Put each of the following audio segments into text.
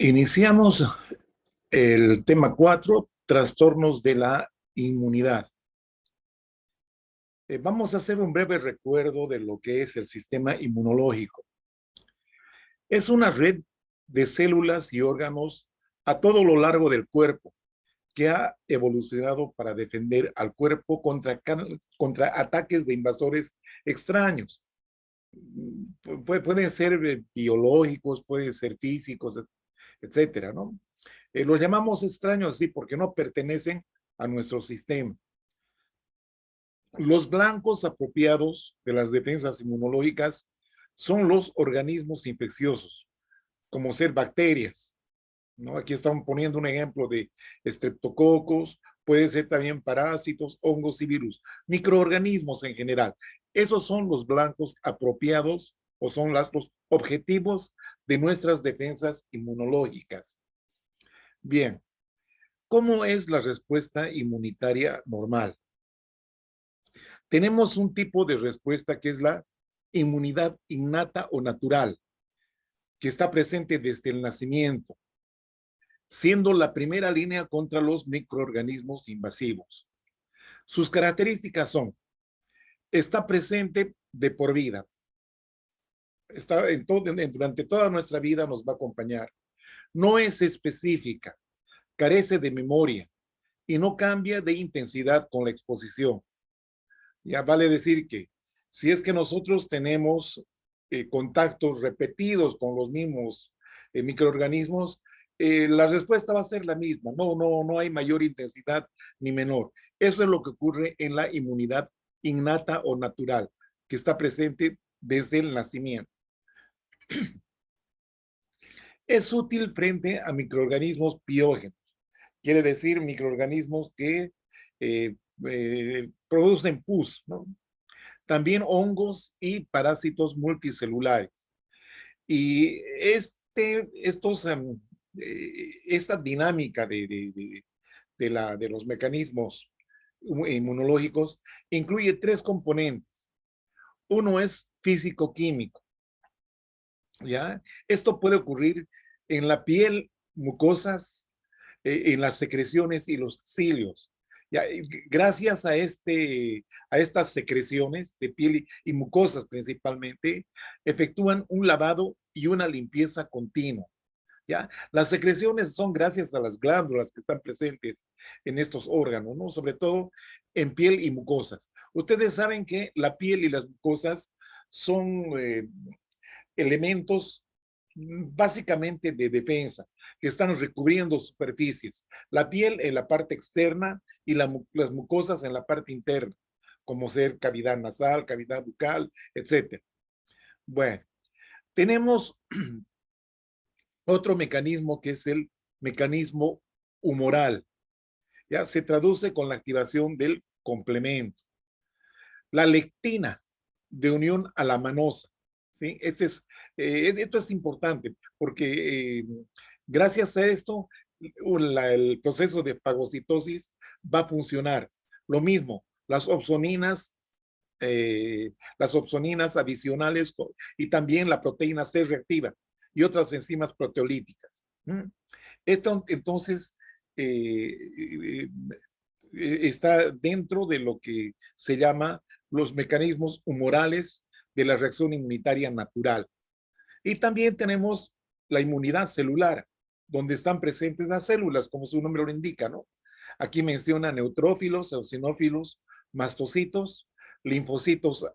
Iniciamos el tema 4, trastornos de la inmunidad. Vamos a hacer un breve recuerdo de lo que es el sistema inmunológico. Es una red de células y órganos a todo lo largo del cuerpo que ha evolucionado para defender al cuerpo contra ataques de invasores extraños. Pueden ser biológicos, pueden ser físicos, etcétera, ¿no? Los llamamos extraños así porque no pertenecen a nuestro sistema. Los blancos apropiados de las defensas inmunológicas son los organismos infecciosos, como ser bacterias, ¿no? Aquí estamos poniendo un ejemplo de estreptococos, puede ser también parásitos, hongos y virus, microorganismos en general. Esos son los blancos apropiados o son los objetivos de nuestras defensas inmunológicas. Bien, ¿cómo es la respuesta inmunitaria normal? Tenemos un tipo de respuesta que es la inmunidad innata o natural, que está presente desde el nacimiento, siendo la primera línea contra los microorganismos invasivos. Sus características son, está presente de por vida, durante toda nuestra vida nos va a acompañar. No es específica, carece de memoria y no cambia de intensidad con la exposición. Ya vale decir que si es que nosotros tenemos contactos repetidos con los mismos microorganismos, la respuesta va a ser la misma. No hay mayor intensidad ni menor. Eso es lo que ocurre en la inmunidad innata o natural, que está presente desde el nacimiento. Es útil frente a microorganismos piógenos. Quiere decir microorganismos que producen pus, ¿no? También hongos y parásitos multicelulares. Y esta dinámica de los mecanismos inmunológicos incluye tres componentes. Uno es físico-químico, ¿ya? Esto puede ocurrir en la piel, mucosas, en las secreciones y los cilios. Ya, gracias a estas secreciones de piel y mucosas principalmente, efectúan un lavado y una limpieza continua. ¿Ya? Las secreciones son gracias a las glándulas que están presentes en estos órganos, ¿no? Sobre todo en piel y mucosas. Ustedes saben que la piel y las mucosas son elementos básicamente de defensa, que están recubriendo superficies. La piel en la parte externa y las mucosas en la parte interna, como ser cavidad nasal, cavidad bucal, etc. Bueno, tenemos otro mecanismo que es el mecanismo humoral. Ya se traduce con la activación del complemento. La lectina de unión a la manosa. ¿Sí? Esto es importante porque gracias a esto el proceso de fagocitosis va a funcionar. Lo mismo, las opsoninas adicionales y también la proteína C reactiva y otras enzimas proteolíticas. Esto entonces está dentro de lo que se llama los mecanismos humorales de la reacción inmunitaria natural. Y también tenemos la inmunidad celular, donde están presentes las células, como su nombre lo indica, ¿no? Aquí menciona neutrófilos, eosinófilos, mastocitos, linfocitos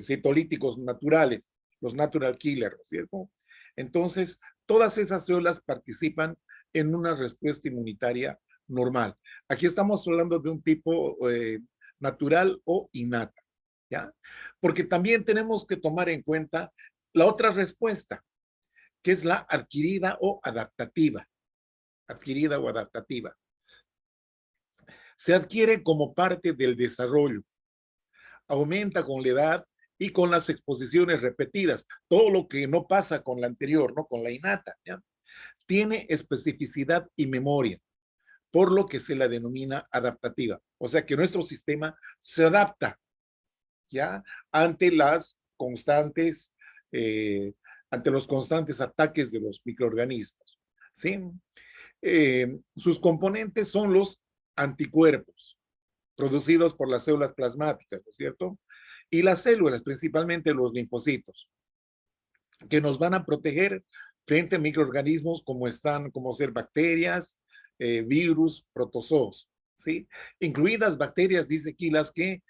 citolíticos naturales, los natural killers, ¿cierto? Entonces, todas esas células participan en una respuesta inmunitaria normal. Aquí estamos hablando de un tipo natural o innata, ¿ya? Porque también tenemos que tomar en cuenta la otra respuesta, que es la adquirida o adaptativa. Adquirida o adaptativa. Se adquiere como parte del desarrollo. Aumenta con la edad y con las exposiciones repetidas. Todo lo que no pasa con la anterior, ¿no? Con la innata, ¿ya? Tiene especificidad y memoria, por lo que se la denomina adaptativa. O sea que nuestro sistema se adapta, ¿ya? Ante ante los constantes ataques de los microorganismos. ¿sí? Sus componentes son los anticuerpos producidos por las células plasmáticas, ¿no es cierto? Y las células, principalmente los linfocitos, que nos van a proteger frente a microorganismos como ser bacterias, virus, protozoos, ¿sí? Incluidas bacterias, dice aquí, las que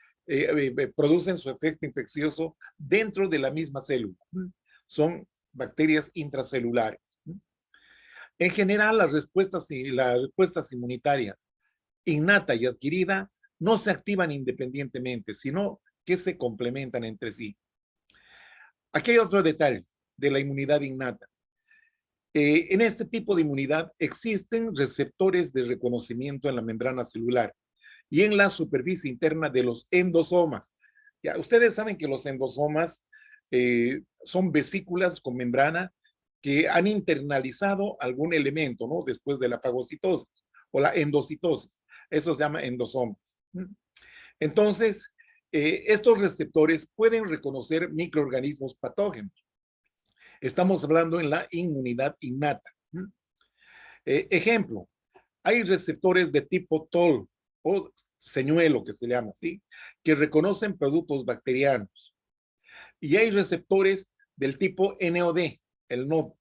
producen su efecto infeccioso dentro de la misma célula. Son bacterias intracelulares. En general, las respuestas inmunitarias innata y adquirida no se activan independientemente, sino que se complementan entre sí. Aquí hay otro detalle de la inmunidad innata. En este tipo de inmunidad existen receptores de reconocimiento en la membrana celular y en la superficie interna de los endosomas. Ya, ustedes saben que los endosomas son vesículas con membrana que han internalizado algún elemento, ¿no? Después de la fagocitosis o la endocitosis. Eso se llama endosomas. Entonces, estos receptores pueden reconocer microorganismos patógenos. Estamos hablando en la inmunidad innata. Ejemplo, hay receptores de tipo TOL o señuelo, que se llama así, que reconocen productos bacterianos. Y hay receptores del tipo NOD, el NOD,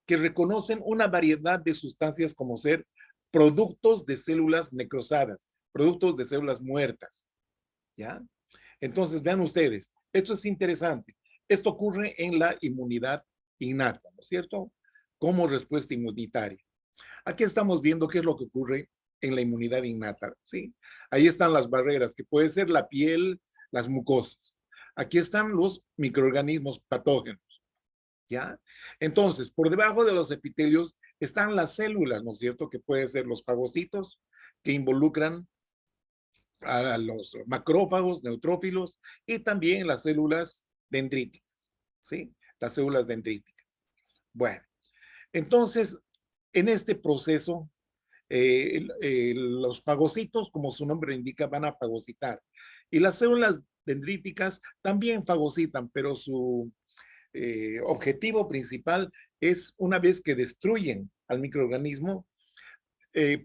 que reconocen una variedad de sustancias como ser productos de células necrosadas, productos de células muertas. ¿Ya? Entonces, vean ustedes, esto es interesante. Esto ocurre en la inmunidad innata, ¿no es cierto? Como respuesta inmunitaria. Aquí estamos viendo qué es lo que ocurre en la inmunidad innata, ¿sí? Ahí están las barreras, que puede ser la piel, las mucosas. Aquí están los microorganismos patógenos, ¿ya? Entonces, por debajo de los epitelios están las células, ¿no es cierto? Que pueden ser los fagocitos, que involucran a los macrófagos, neutrófilos y también las células dendríticas, ¿sí? Las células dendríticas. Bueno, entonces, en este proceso, los fagocitos, como su nombre indica, van a fagocitar. Y las células dendríticas también fagocitan, pero su objetivo principal es, una vez que destruyen al microorganismo,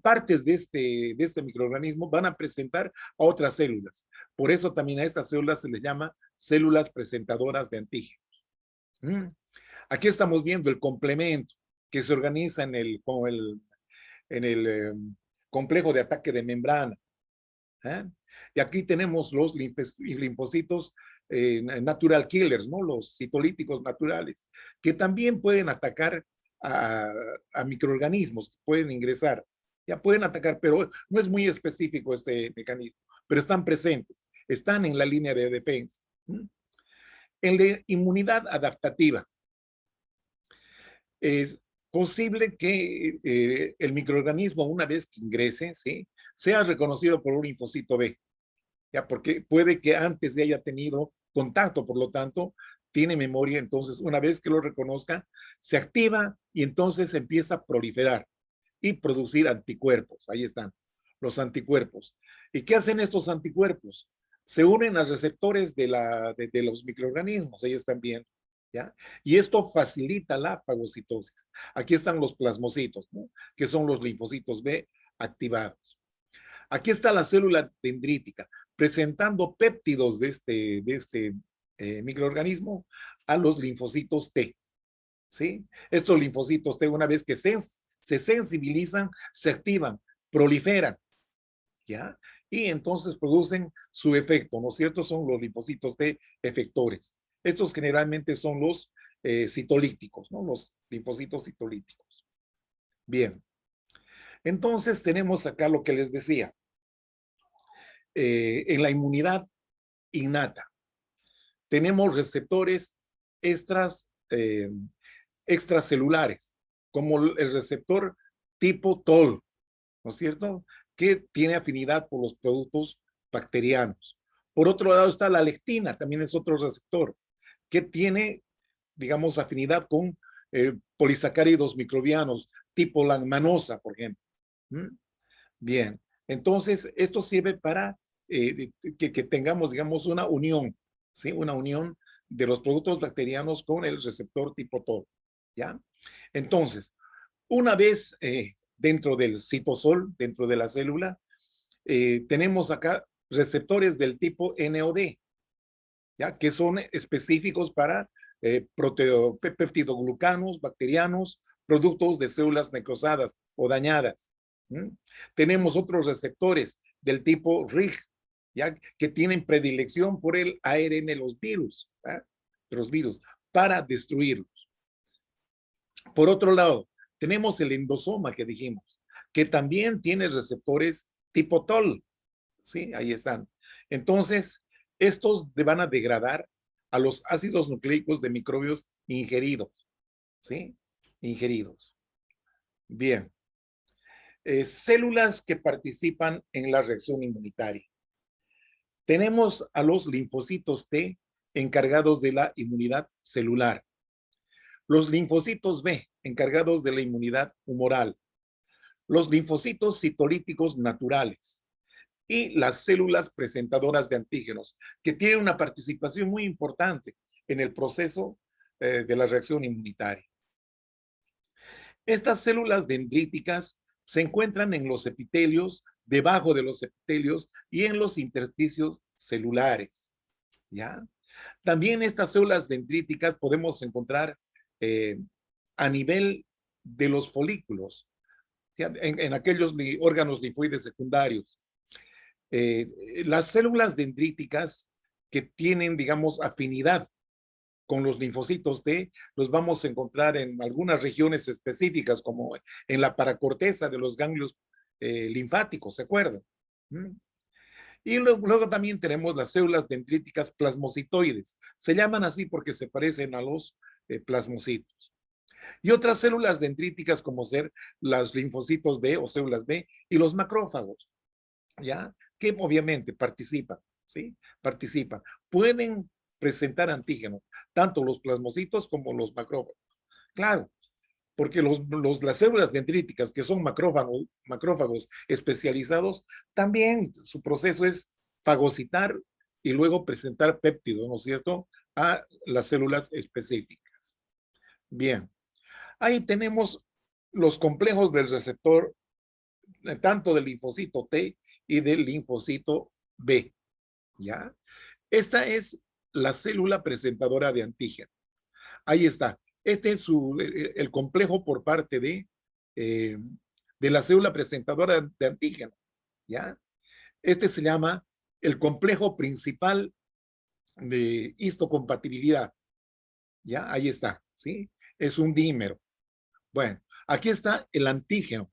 partes de este microorganismo van a presentar a otras células. Por eso también a estas células se les llama células presentadoras de antígenos. ¿Mm? Aquí estamos viendo el complemento que se organiza en el complejo de ataque de membrana. ¿Eh? Y aquí tenemos los linfocitos natural killers, ¿no? Los citolíticos naturales, que también pueden atacar a microorganismos, que pueden ingresar. Ya pueden atacar, pero no es muy específico este mecanismo, pero están presentes, están en la línea de defensa. En la inmunidad adaptativa, es posible que el microorganismo, una vez que ingrese, ¿sí?, sea reconocido por un linfocito B, ya, porque puede que antes de haya tenido contacto, por lo tanto, tiene memoria. Entonces, una vez que lo reconozca, se activa y entonces empieza a proliferar y producir anticuerpos. Ahí están los anticuerpos. ¿Y qué hacen estos anticuerpos? Se unen a receptores de los microorganismos. Ahí están viendo, ¿ya? Y esto facilita la fagocitosis. Aquí están los plasmocitos, ¿no?, que son los linfocitos B activados. Aquí está la célula dendrítica, presentando péptidos de este microorganismo a los linfocitos T, ¿sí? Estos linfocitos T, una vez que se sensibilizan, se activan, proliferan, ¿ya? Y entonces producen su efecto, ¿no es cierto? Son los linfocitos T efectores. Estos generalmente son los citolíticos, ¿no? Los linfocitos citolíticos. Bien. Entonces tenemos acá lo que les decía. En la inmunidad innata tenemos receptores extras, extracelulares, como el receptor tipo TOL, ¿no es cierto?, que tiene afinidad por los productos bacterianos. Por otro lado está la lectina, también es otro receptor, que tiene, digamos, afinidad con polisacáridos microbianos, tipo lanmanosa, por ejemplo. ¿Mm? Bien, entonces esto sirve para que tengamos, digamos, una unión, ¿sí? Una unión de los productos bacterianos con el receptor tipo TOL, ¿ya? Entonces, Una vez dentro del citosol, dentro de la célula, tenemos acá receptores del tipo NOD, ¿ya? Que son específicos para peptidoglucanos, bacterianos, productos de células necrosadas o dañadas. ¿Mm? Tenemos otros receptores del tipo RIG, ¿ya? Que tienen predilección por el ARN de los virus, ¿ya? De los virus, para destruirlos. Por otro lado, tenemos el endosoma que dijimos, que también tiene receptores tipo TOL, ¿sí? Ahí están. Entonces, estos van a degradar a los ácidos nucleicos de microbios ingeridos, ¿sí? Ingeridos. Bien. Células que participan en la reacción inmunitaria. Tenemos a los linfocitos T encargados de la inmunidad celular. Los linfocitos B encargados de la inmunidad humoral. Los linfocitos citolíticos naturales y las células presentadoras de antígenos, que tienen una participación muy importante en el proceso de la reacción inmunitaria. Estas células dendríticas se encuentran en los epitelios, debajo de los epitelios y en los intersticios celulares. ¿Ya? También estas células dendríticas podemos encontrar a nivel de los folículos, en aquellos órganos linfoides secundarios. Las células dendríticas que tienen, digamos, afinidad con los linfocitos T, los vamos a encontrar en algunas regiones específicas, como en la paracorteza de los ganglios linfáticos, ¿se acuerdan? ¿Mm? Y luego también tenemos las células dendríticas plasmocitoides. Se llaman así porque se parecen a los plasmocitos. Y otras células dendríticas como ser las linfocitos B o células B y los macrófagos, ¿ya? Que obviamente participan, ¿sí? Participan. Pueden presentar antígenos, tanto los plasmocitos como los macrófagos. Claro, porque las células dendríticas, que son macrófagos especializados, también su proceso es fagocitar y luego presentar péptidos, ¿no es cierto?, a las células específicas. Bien, ahí tenemos los complejos del receptor, tanto del linfocito T y del linfocito B, ¿ya? Esta es la célula presentadora de antígeno. Ahí está. Este es el complejo por parte de la célula presentadora de antígeno, ¿ya? Este se llama el complejo principal de histocompatibilidad, ¿ya? Ahí está, ¿sí? Es un dímero. Bueno, aquí está el antígeno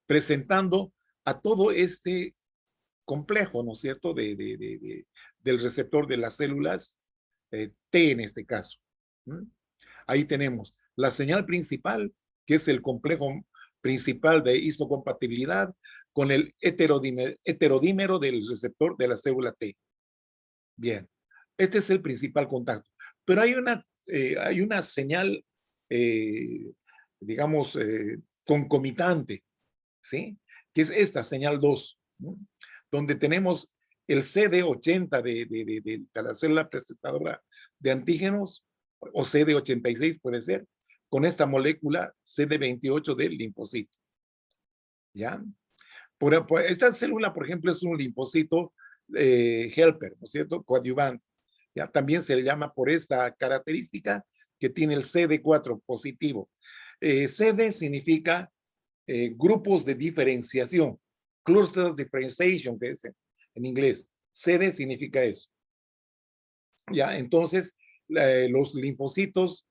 presentando a todo este complejo, ¿no es cierto?, del receptor de las células T en este caso. ¿Mm? Ahí tenemos la señal principal, que es el complejo principal de histocompatibilidad con el heterodímero del receptor de la célula T. Bien, este es el principal contacto. Pero hay una señal, digamos, concomitante, ¿sí? Que es esta señal 2, ¿no? Donde tenemos el CD80 de la célula presentadora de antígenos, o CD86 puede ser, con esta molécula CD28 del linfocito, ¿ya? Por esta célula, por ejemplo, es un linfocito helper, ¿no es cierto?, coadyuvante. ¿Ya? También se le llama por esta característica que tiene el CD4 positivo. CD significa grupos de diferenciación, clusters differentiation, que es en inglés. CD significa eso. Ya, entonces, los linfocitos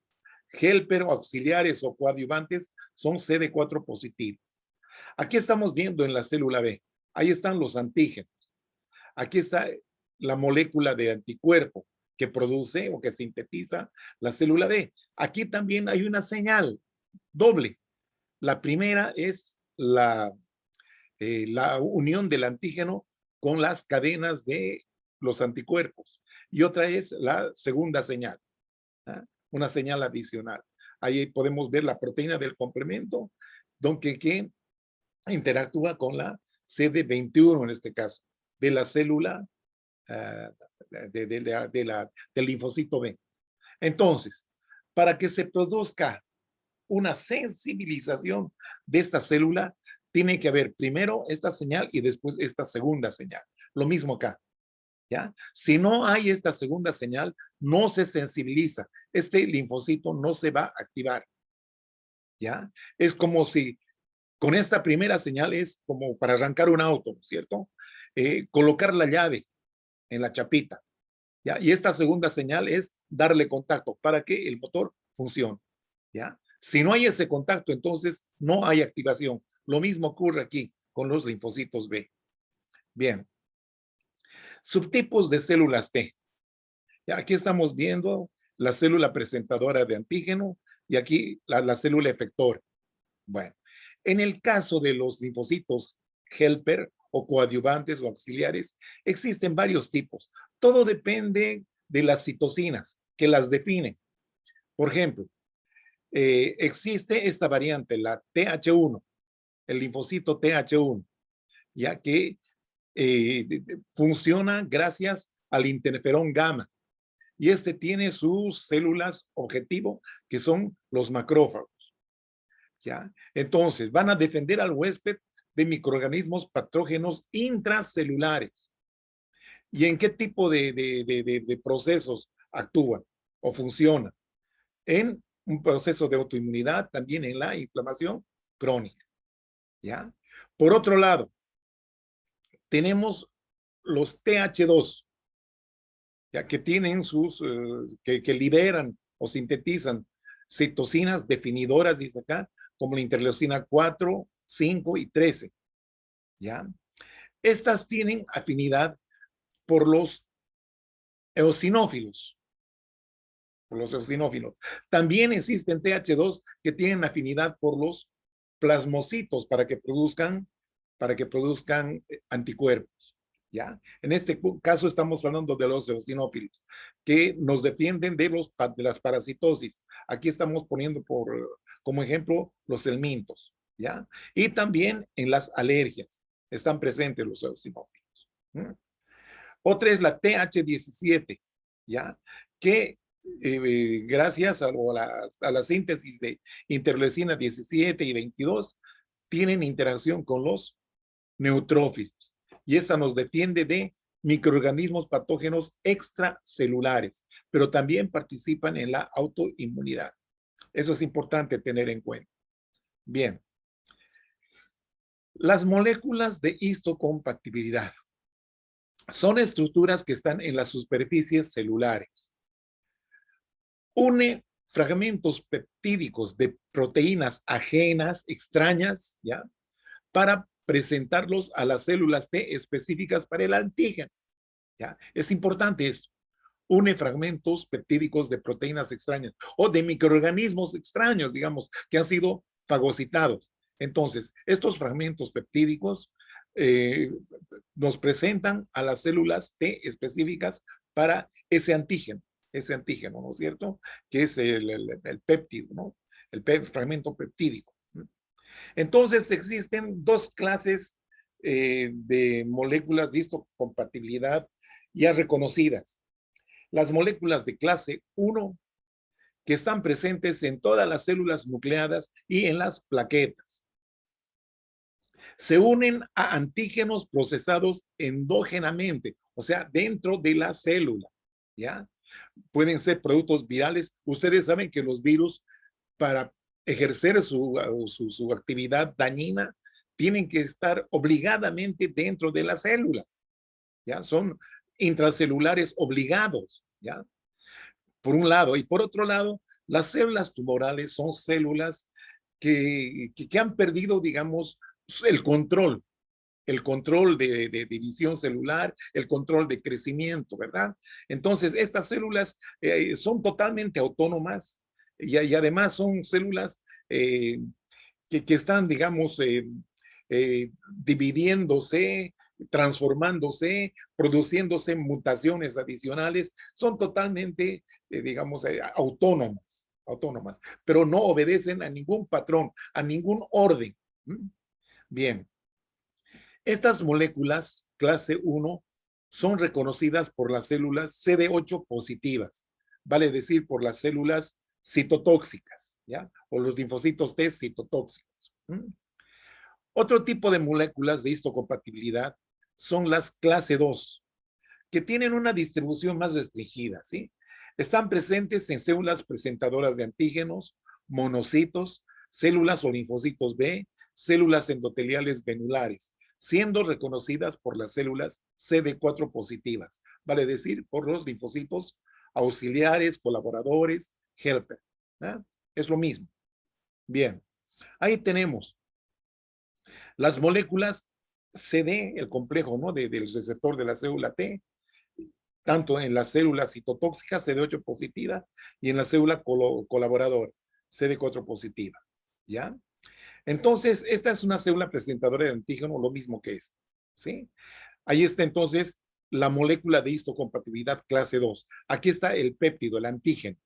helper o auxiliares o coadyuvantes son CD4 positivos. Aquí estamos viendo en la célula B, ahí están los antígenos. Aquí está la molécula de anticuerpo que produce o que sintetiza la célula B. Aquí también hay una señal doble. La primera es la unión del antígeno con las cadenas de los anticuerpos. Y otra es la segunda señal, ¿eh? Una señal adicional. Ahí podemos ver la proteína del complemento, que interactúa con la CD21 en este caso, de la célula del linfocito B. Entonces, para que se produzca una sensibilización de esta célula, tiene que haber primero esta señal y después esta segunda señal. Lo mismo acá, ¿ya? Si no hay esta segunda señal, no se sensibiliza. Este linfocito no se va a activar, ¿ya? Es como si con esta primera señal es como para arrancar un auto, ¿cierto? Colocar la llave en la chapita, ¿ya? Y esta segunda señal es darle contacto para que el motor funcione, ¿ya? Si no hay ese contacto, entonces no hay activación. Lo mismo ocurre aquí con los linfocitos B. Bien. Subtipos de células T. Ya, aquí estamos viendo la célula presentadora de antígeno y aquí la célula efectora. Bueno, en el caso de los linfocitos helper o coadyuvantes o auxiliares, existen varios tipos. Todo depende de las citocinas que las definen. Por ejemplo, existe esta variante, la TH1, el linfocito TH1, ya que funciona gracias al interferón gamma. Y este tiene sus células objetivo, que son los macrófagos. ¿Ya? Entonces, van a defender al huésped de microorganismos patógenos intracelulares. ¿Y en qué tipo de procesos actúan o funcionan? En un proceso de autoinmunidad, también en la inflamación crónica. ¿Ya? Por otro lado, tenemos los TH2, ya que tienen sus, que liberan o sintetizan citocinas definidoras, dice acá, como la interleucina 4, 5 y 13. ¿Ya? Estas tienen afinidad por los eosinófilos. Por los eosinófilos. También existen TH2 que tienen afinidad por los plasmocitos para que produzcan anticuerpos. ¿Ya? En este caso estamos hablando de los eosinófilos, que nos defienden de las parasitosis. Aquí estamos poniendo como ejemplo los helmintos, ¿ya? Y también en las alergias están presentes los eosinófilos. ¿Mm? Otra es la TH17, ¿ya? Que gracias a la síntesis de interleucina 17 y 22, tienen interacción con los neutrófilos. Y esta nos defiende de microorganismos patógenos extracelulares, pero también participan en la autoinmunidad. Eso es importante tener en cuenta. Bien. Las moléculas de histocompatibilidad son estructuras que están en las superficies celulares. Une fragmentos peptídicos de proteínas ajenas, extrañas, ¿ya? Para presentarlos a las células T específicas para el antígeno. ¿Ya? Es importante esto. Une fragmentos peptídicos de proteínas extrañas o de microorganismos extraños, digamos, que han sido fagocitados. Entonces, estos fragmentos peptídicos nos presentan a las células T específicas para ese antígeno, ¿no es cierto? Que es el péptido, ¿no? El fragmento peptídico. Entonces, existen dos clases de moléculas de histocompatibilidad ya reconocidas. Las moléculas de clase 1, que están presentes en todas las células nucleadas y en las plaquetas. Se unen a antígenos procesados endógenamente, o sea, dentro de la célula, ¿ya? Pueden ser productos virales. Ustedes saben que los virus, para ejercer su actividad dañina, tienen que estar obligadamente dentro de la célula, ¿ya? Son intracelulares obligados, ¿ya? Por un lado. Y por otro lado, las células tumorales son células que han perdido, digamos, el control de división celular, el control de crecimiento, ¿verdad? Entonces, estas células son totalmente autónomas y además son células que están, digamos, dividiéndose, transformándose, produciéndose mutaciones adicionales, son totalmente, digamos, autónomas, pero no obedecen a ningún patrón, a ningún orden. Bien, estas moléculas clase 1 son reconocidas por las células CD8 positivas, vale decir, por las células citotóxicas, ¿ya? O los linfocitos T citotóxicos. Otro tipo de moléculas de histocompatibilidad son las clase 2, que tienen una distribución más restringida, ¿sí? Están presentes en células presentadoras de antígenos, monocitos, células o linfocitos B, células endoteliales venulares, siendo reconocidas por las células CD4 positivas, vale decir, por los linfocitos auxiliares, colaboradores, helper. ¿Ah? Es lo mismo. Bien, ahí tenemos las moléculas CD, el complejo, ¿no? Del receptor de la célula T, tanto en la célula citotóxica CD8 positiva y en la célula colaboradora CD4 positiva, ¿ya? Entonces, esta es una célula presentadora de antígeno, lo mismo que esta, ¿sí? Ahí está entonces la molécula de histocompatibilidad clase 2. Aquí está el péptido, el antígeno.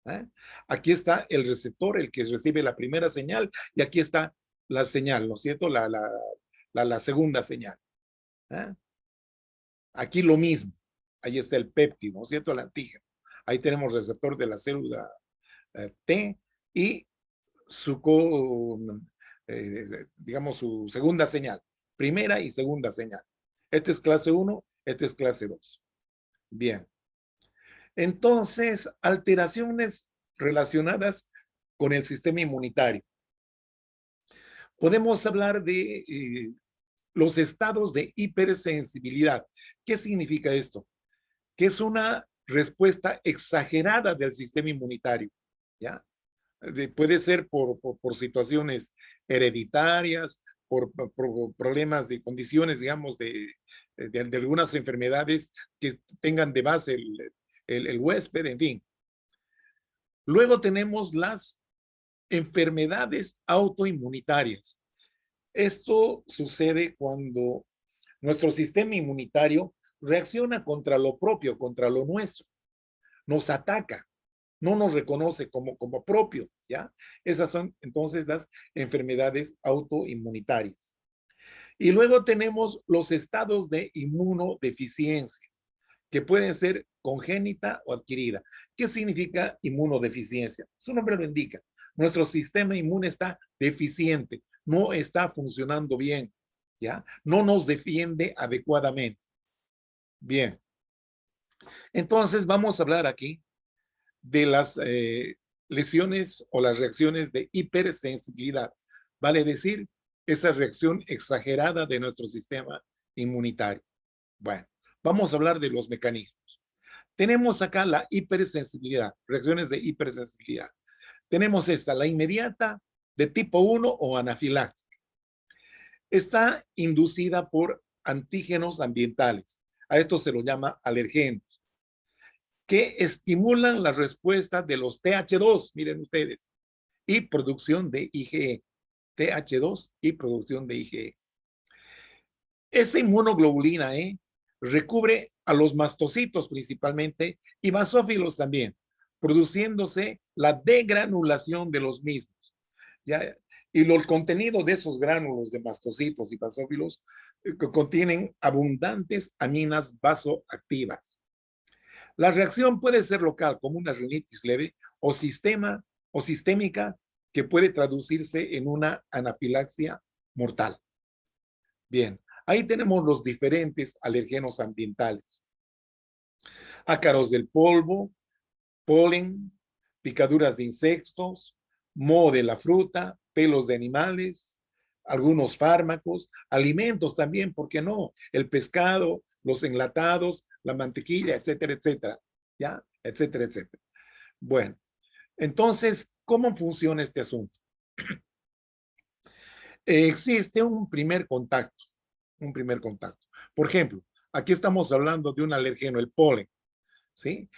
¿Eh? Aquí está el receptor, el que recibe la primera señal, y aquí está la señal, ¿no es cierto? La segunda señal. ¿Eh? Aquí lo mismo. Ahí está el péptido, ¿no es cierto? El antígeno. Ahí tenemos receptor de la célula T y su, digamos, su segunda señal. Primera y segunda señal. Este es clase 1, este es clase 2. Bien. Entonces, alteraciones relacionadas con el sistema inmunitario. Podemos hablar de los estados de hipersensibilidad. ¿Qué significa esto? Que es una respuesta exagerada del sistema inmunitario, ¿ya? Puede ser por situaciones hereditarias, por problemas de condiciones, digamos, de algunas enfermedades que tengan de base el huésped, en fin. Luego tenemos las enfermedades autoinmunitarias. Esto sucede cuando nuestro sistema inmunitario reacciona contra lo propio, contra lo nuestro, nos ataca, no nos reconoce como propio, ¿ya? Esas son entonces las enfermedades autoinmunitarias. Y luego tenemos los estados de inmunodeficiencia, que pueden ser congénita o adquirida. ¿Qué significa inmunodeficiencia? Su nombre lo indica. Nuestro sistema inmune está deficiente, no está funcionando bien, ¿ya? No nos defiende adecuadamente. Bien. Entonces vamos a hablar aquí de las lesiones o las reacciones de hipersensibilidad. Vale decir, esa reacción exagerada de nuestro sistema inmunitario. Bueno, vamos a hablar de los mecanismos. Tenemos acá la hipersensibilidad, reacciones de hipersensibilidad. Tenemos esta, la inmediata de tipo 1 o anafiláctica. Está inducida por antígenos ambientales. A esto se lo llama alergenos, que estimulan la respuesta de los TH2, miren ustedes, y producción de IgE. TH2 y producción de IgE. Esta inmunoglobulina recubre a los mastocitos principalmente y basófilos también, produciéndose la degranulación de los mismos. ¿Ya? Y el contenido de esos gránulos de mastocitos y basófilos contienen abundantes aminas vasoactivas. La reacción puede ser local, como una rinitis leve, o sistémica, que puede traducirse en una anafilaxia mortal. Bien, ahí tenemos los diferentes alergenos ambientales. Ácaros del polvo, polen, picaduras de insectos, moho de la fruta, pelos de animales, algunos fármacos, alimentos también, ¿por qué no? El pescado, los enlatados, la mantequilla, etcétera, etcétera, ¿ya? Etcétera, etcétera. Bueno, entonces, ¿cómo funciona este asunto? Existe un primer contacto, un primer contacto. Por ejemplo, aquí estamos hablando de un alergeno, el polen, ¿sí?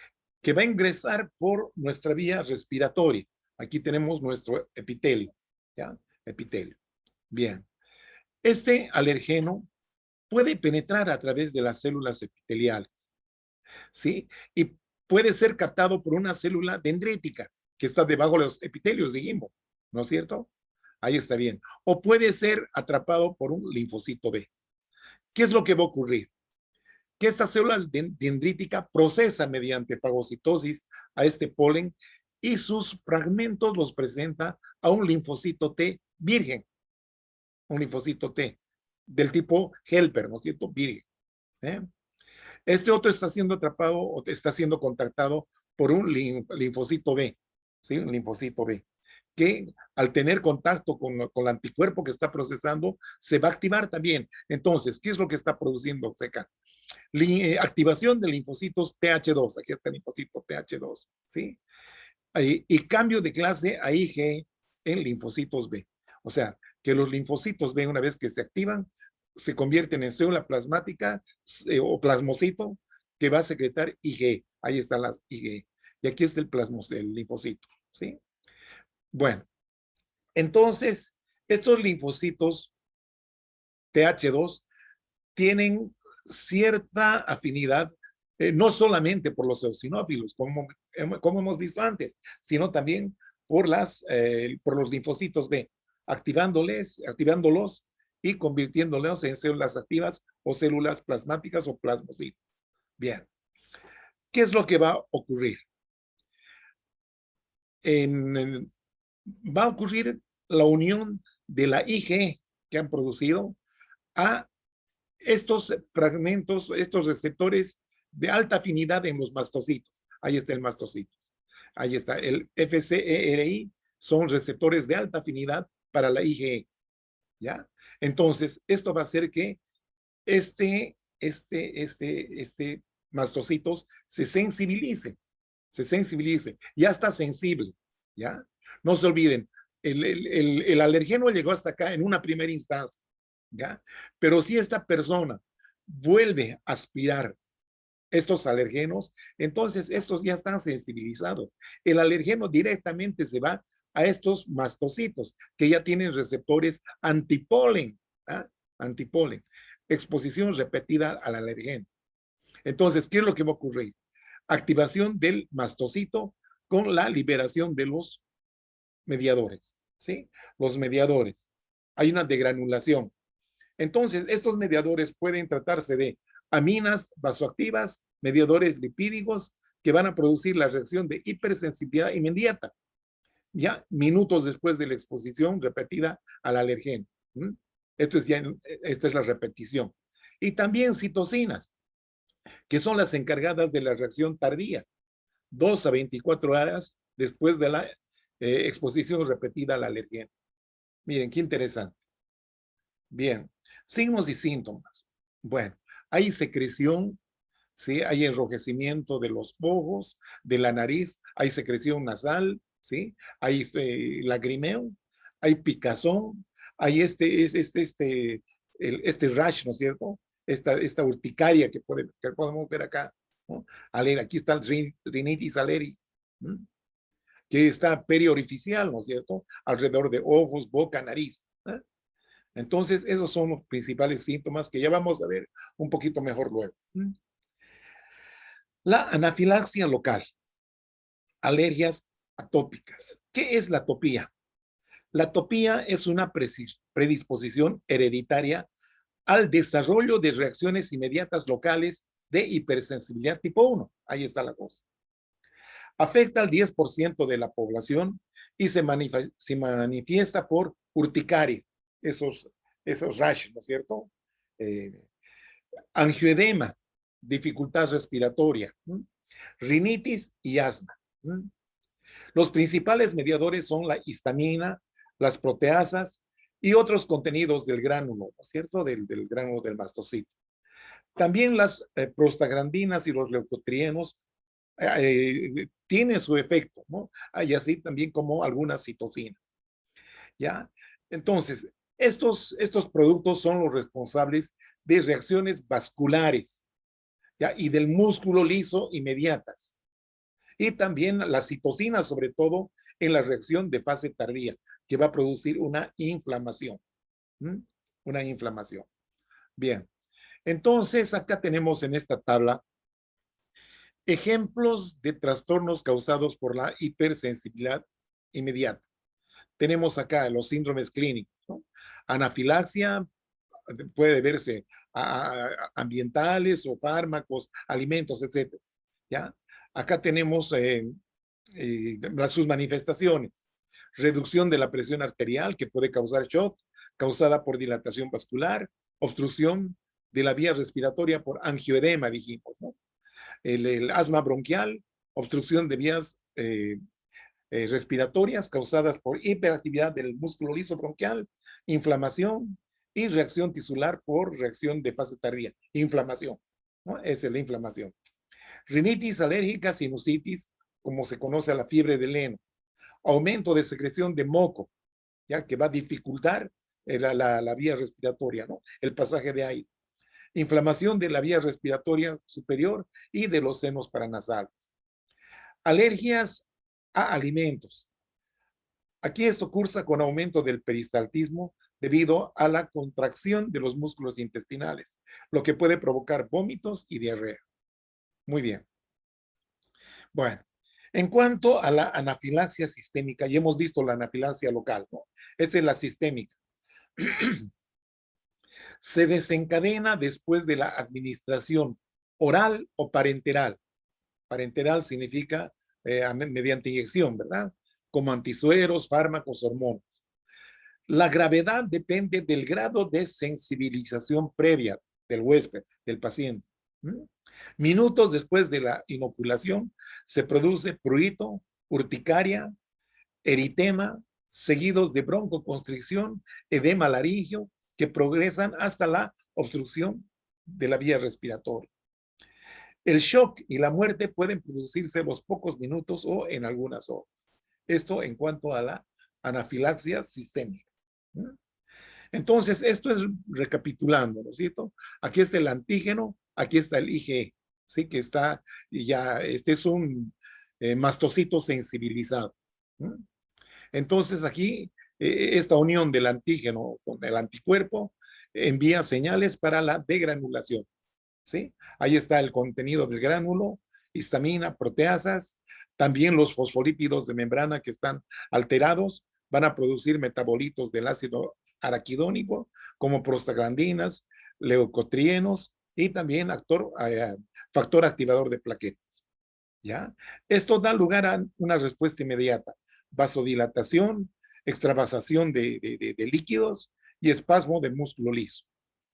Que va a ingresar por nuestra vía respiratoria. Aquí tenemos nuestro epitelio, ¿ya? Epitelio. Bien. Este alergeno puede penetrar a través de las células epiteliales, ¿sí? Y puede ser captado por una célula dendrítica que está debajo de los epitelios, dijimos, ¿no es cierto? Ahí está bien. O puede ser atrapado por un linfocito B. ¿Qué es lo que va a ocurrir? Que esta célula dendrítica procesa mediante fagocitosis a este polen y sus fragmentos los presenta a un linfocito T virgen, un linfocito T del tipo helper, ¿no es cierto? Virgen. ¿Eh? Este otro está siendo atrapado o está siendo contactado por un linfocito B, ¿sí? Un linfocito B, que al tener contacto con el anticuerpo que está procesando, se va a activar también. Entonces, ¿qué es lo que está produciendo acá? Activación de linfocitos TH2, aquí está el linfocito TH2, ¿sí? Y cambio de clase a IG en linfocitos B. O sea, que los linfocitos B, una vez que se activan, se convierten en célula plasmática o plasmocito que va a secretar IG. Ahí están las IG. Y aquí está el linfocito, ¿sí? Bueno, entonces, estos linfocitos TH2 tienen cierta afinidad, no solamente por los eosinófilos, como hemos visto antes, sino también por los linfocitos B, activándolos y convirtiéndolos en células activas o células plasmáticas o plasmocitos. Bien, ¿qué es lo que va a ocurrir? Va a ocurrir la unión de la IG que han producido a estos fragmentos, estos receptores de alta afinidad en los mastocitos. Ahí está el mastocito. Ahí está el FCERI, son receptores de alta afinidad para la IgE. ¿Ya? Entonces, esto va a hacer que este mastocitos se sensibilice, ya está sensible, ¿ya? No se olviden, el alergeno llegó hasta acá en una primera instancia, ¿ya? Pero si esta persona vuelve a aspirar estos alergenos, entonces estos ya están sensibilizados. El alergeno directamente se va a estos mastocitos que ya tienen receptores antipolen, ¿ah? Antipolen, exposición repetida al alergeno. Entonces, ¿qué es lo que va a ocurrir? Activación del mastocito con la liberación de los mediadores, ¿sí? Los mediadores. Hay una degranulación. Entonces, estos mediadores pueden tratarse de aminas vasoactivas, mediadores lipídicos que van a producir la reacción de hipersensibilidad inmediata, ya minutos después de la exposición repetida al alergeno. Esta es la repetición. Y también citocinas, que son las encargadas de la reacción tardía, 2 a 24 horas después de la exposición repetida al alergeno. Miren, qué interesante. Bien, signos y síntomas. Bueno, hay secreción, ¿sí? Hay enrojecimiento de los ojos, de la nariz, hay secreción nasal, ¿sí? Hay lagrimeo, hay picazón, hay este rash, ¿no es cierto? Esta urticaria que podemos ver acá, ¿no? Aquí está el rinitis alérgica, que está periorificial, ¿no es cierto? Alrededor de ojos, boca, nariz. Entonces, esos son los principales síntomas que ya vamos a ver un poquito mejor luego. La anafilaxia local, alergias atópicas. ¿Qué es la atopía? La atopía es una predisposición hereditaria al desarrollo de reacciones inmediatas locales de hipersensibilidad tipo 1. Ahí está la cosa. Afecta al 10% de la población y se manifiesta por urticaria, esos rashes, ¿no es cierto? Eh, Angioedema, dificultad respiratoria, rinitis y asma. Los principales mediadores son la histamina, las proteasas y otros contenidos del gránulo, ¿no es cierto? Del gránulo del mastocito. También las prostaglandinas y los leucotrienos tienen su efecto, ¿no? Y así también como algunas citocinas, ¿ya? Entonces, estos productos son los responsables de reacciones vasculares, ¿ya? Y del músculo liso inmediatas. Y también la citocina, sobre todo en la reacción de fase tardía, que va a producir una inflamación. Una inflamación. Bien, entonces acá tenemos en esta tabla ejemplos de trastornos causados por la hipersensibilidad inmediata. Tenemos acá los síndromes clínicos, ¿no? Anafilaxia, puede verse ambientales o fármacos, alimentos, etcétera. ¿Ya? Acá tenemos sus manifestaciones. Reducción de la presión arterial que puede causar shock, causada por dilatación vascular, obstrucción de la vía respiratoria por angioedema, dijimos, ¿no? El asma bronquial, obstrucción de vías respiratorias causadas por hiperactividad del músculo liso bronquial, inflamación y reacción tisular por reacción de fase tardía. Inflamación, ¿no? Esa es la inflamación. Rinitis alérgica, sinusitis, como se conoce a la fiebre del heno. Aumento de secreción de moco, ya que va a dificultar la vía respiratoria, ¿no? El pasaje de aire. Inflamación de la vía respiratoria superior y de los senos paranasales. Alergias a alimentos. Aquí esto cursa con aumento del peristaltismo debido a la contracción de los músculos intestinales, lo que puede provocar vómitos y diarrea. Muy bien. Bueno, en cuanto a la anafilaxia sistémica, ya hemos visto la anafilaxia local, ¿no? Esta es la sistémica. Se desencadena después de la administración oral o parenteral. Parenteral significa mediante inyección, ¿verdad? Como antisueros, fármacos, hormonas. La gravedad depende del grado de sensibilización previa del huésped, del paciente. Minutos después de la inoculación se produce prurito, urticaria, eritema, seguidos de broncoconstricción, edema laringio, que progresan hasta la obstrucción de la vía respiratoria. El shock y la muerte pueden producirse en los pocos minutos o en algunas horas. Esto en cuanto a la anafilaxia sistémica. Entonces, esto es recapitulando, ¿no es cierto? Aquí está el antígeno, aquí está el IgE, ¿sí? Que está, ya, este es un mastocito sensibilizado. Entonces, aquí, esta unión del antígeno con el anticuerpo envía señales para la degranulación, ¿sí? Ahí está el contenido del gránulo, histamina, proteasas, también los fosfolípidos de membrana que están alterados van a producir metabolitos del ácido araquidónico como prostaglandinas, leucotrienos y también factor activador de plaquetas. ¿Ya? Esto da lugar a una respuesta inmediata, vasodilatación, extravasación de líquidos y espasmo del músculo liso.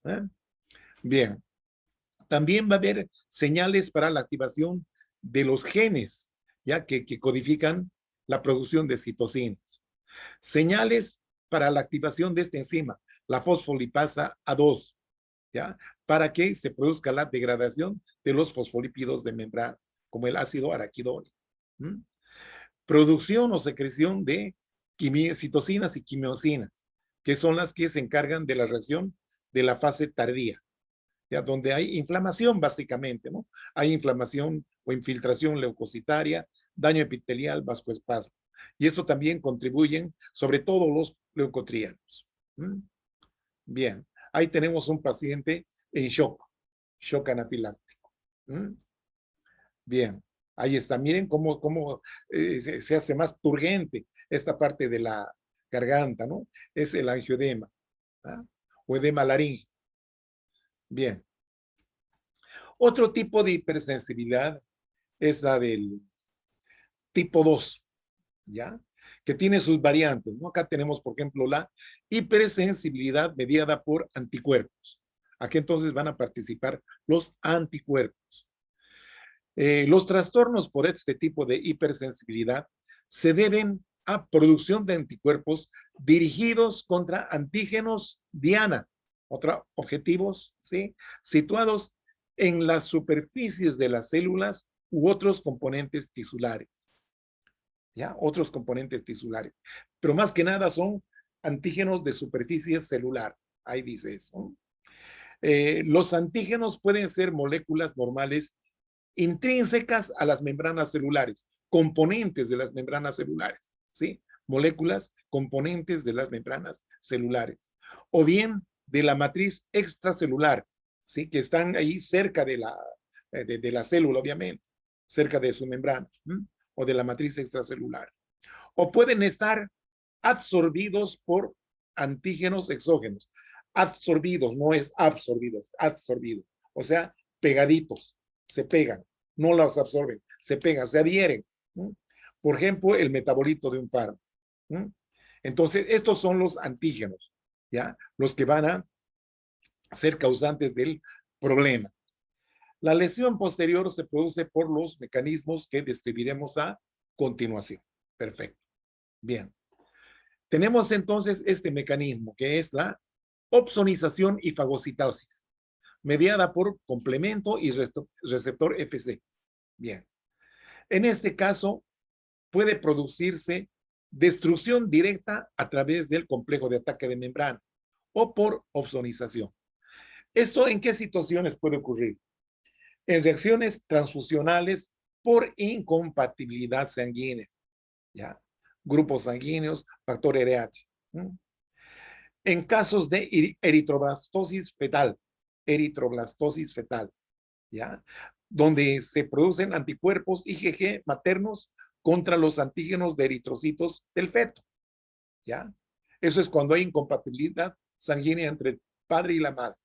¿Eh? Bien. También va a haber señales para la activación de los genes, ya que codifican la producción de citocinas. Señales para la activación de esta enzima, la fosfolipasa A2, ¿ya? Para que se produzca la degradación de los fosfolípidos de membrana, como el ácido araquidónico. Producción o secreción de citocinas y quimiosinas, que son las que se encargan de la reacción de la fase tardía. ¿Ya? Donde hay inflamación básicamente, ¿no? Hay inflamación o infiltración leucocitaria, daño epitelial, vascoespasmo. Y eso también contribuyen sobre todo los leucotrienos. Bien, ahí tenemos un paciente en shock anafiláctico. Bien, ahí está. Miren cómo se hace más turgente esta parte de la garganta, ¿no? Es el angioedema, ¿ah? O edema laríngeo. Bien. Otro tipo de hipersensibilidad es la del tipo 2, ¿ya? Que tiene sus variantes, ¿no? Acá tenemos, por ejemplo, la hipersensibilidad mediada por anticuerpos. Aquí entonces van a participar los anticuerpos. Los trastornos por este tipo de hipersensibilidad se deben a producción de anticuerpos dirigidos contra antígenos diana, otros objetivos, ¿sí? Situados en las superficies de las células u otros componentes tisulares. ¿Ya? Otros componentes tisulares. Pero más que nada son antígenos de superficie celular. Ahí dice eso. Los antígenos pueden ser moléculas normales intrínsecas a las membranas celulares, componentes de las membranas celulares, ¿sí? Moléculas componentes de las membranas celulares. O bien de la matriz extracelular, ¿sí? Que están ahí cerca de la célula, obviamente, cerca de su membrana, o de la matriz extracelular. O pueden estar absorbidos por antígenos exógenos. Absorbidos, no es absorbidos, absorbidos. O sea, pegaditos, se pegan, no las absorben, se pegan, se adhieren. Por ejemplo, el metabolito de un fármaco. ¿Mm? Entonces, estos son los antígenos, ¿ya? Los que van a ser causantes del problema. La lesión posterior se produce por los mecanismos que describiremos a continuación. Perfecto. Bien. Tenemos entonces este mecanismo que es la opsonización y fagocitosis, mediada por complemento y receptor FC. Bien. En este caso, puede producirse destrucción directa a través del complejo de ataque de membrana o por opsonización. ¿Esto en qué situaciones puede ocurrir? En reacciones transfusionales por incompatibilidad sanguínea, ¿ya? Grupos sanguíneos, factor RH. En casos de eritroblastosis fetal, ¿ya? Donde se producen anticuerpos IgG maternos contra los antígenos de eritrocitos del feto, ¿ya? Eso es cuando hay incompatibilidad sanguínea entre el padre y la madre.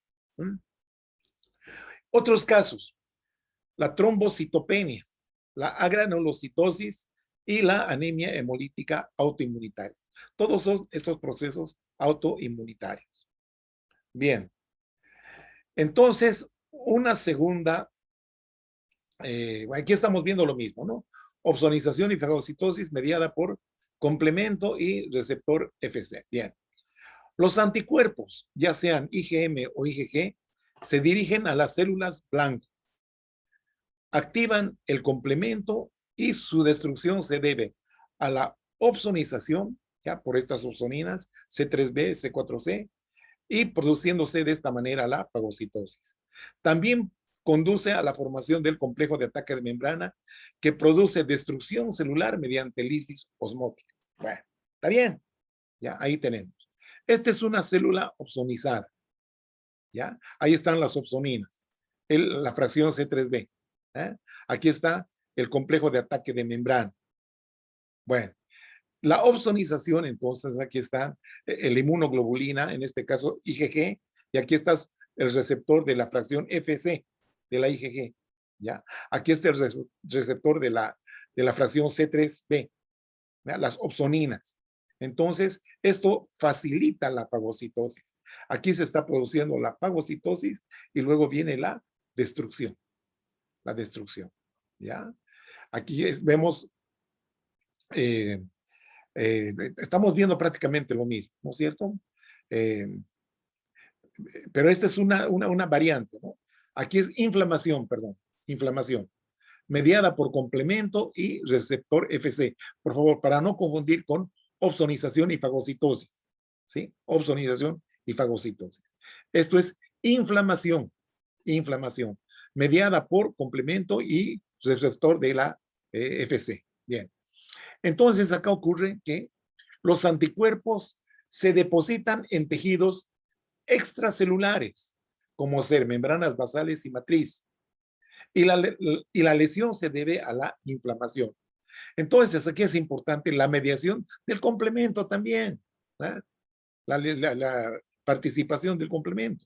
Otros casos, la trombocitopenia, la agranulocitosis y la anemia hemolítica autoinmunitaria. Todos son estos procesos autoinmunitarios. Bien, entonces, una segunda, aquí estamos viendo lo mismo, ¿no? Opsonización y fagocitosis mediada por complemento y receptor FC. Bien. Los anticuerpos, ya sean IgM o IgG, se dirigen a las células blanco, activan el complemento y su destrucción se debe a la opsonización, ya por estas opsoninas, C3b, C4c, y produciéndose de esta manera la fagocitosis. También conduce a la formación del complejo de ataque de membrana que produce destrucción celular mediante lisis osmótica. Bueno, está bien, ya ahí tenemos. Esta es una célula opsonizada, ¿ya? Ahí están las opsoninas, la fracción C3b. ¿Eh? Aquí está el complejo de ataque de membrana. Bueno, la opsonización, entonces, aquí está el inmunoglobulina, en este caso IgG, y aquí está el receptor de la fracción FC de la IgG, ¿ya? Aquí está el receptor de la fracción C3b, ¿ya? Las opsoninas. Entonces, esto facilita la fagocitosis. Aquí se está produciendo la fagocitosis y luego viene la destrucción, ¿ya? Aquí vemos eh, estamos viendo prácticamente lo mismo, ¿no es cierto? Eh, pero esta es una variante, ¿no? Aquí es inflamación, perdón, inflamación, mediada por complemento y receptor FC. Por favor, para no confundir con opsonización y fagocitosis, ¿sí? Opsonización y fagocitosis. Esto es inflamación, mediada por complemento y receptor de la FC. Bien. Entonces, acá ocurre que los anticuerpos se depositan en tejidos extracelulares, como ser membranas basales y matriz, y la lesión se debe a la inflamación. Entonces, aquí es importante la mediación del complemento también, ¿eh? la participación del complemento.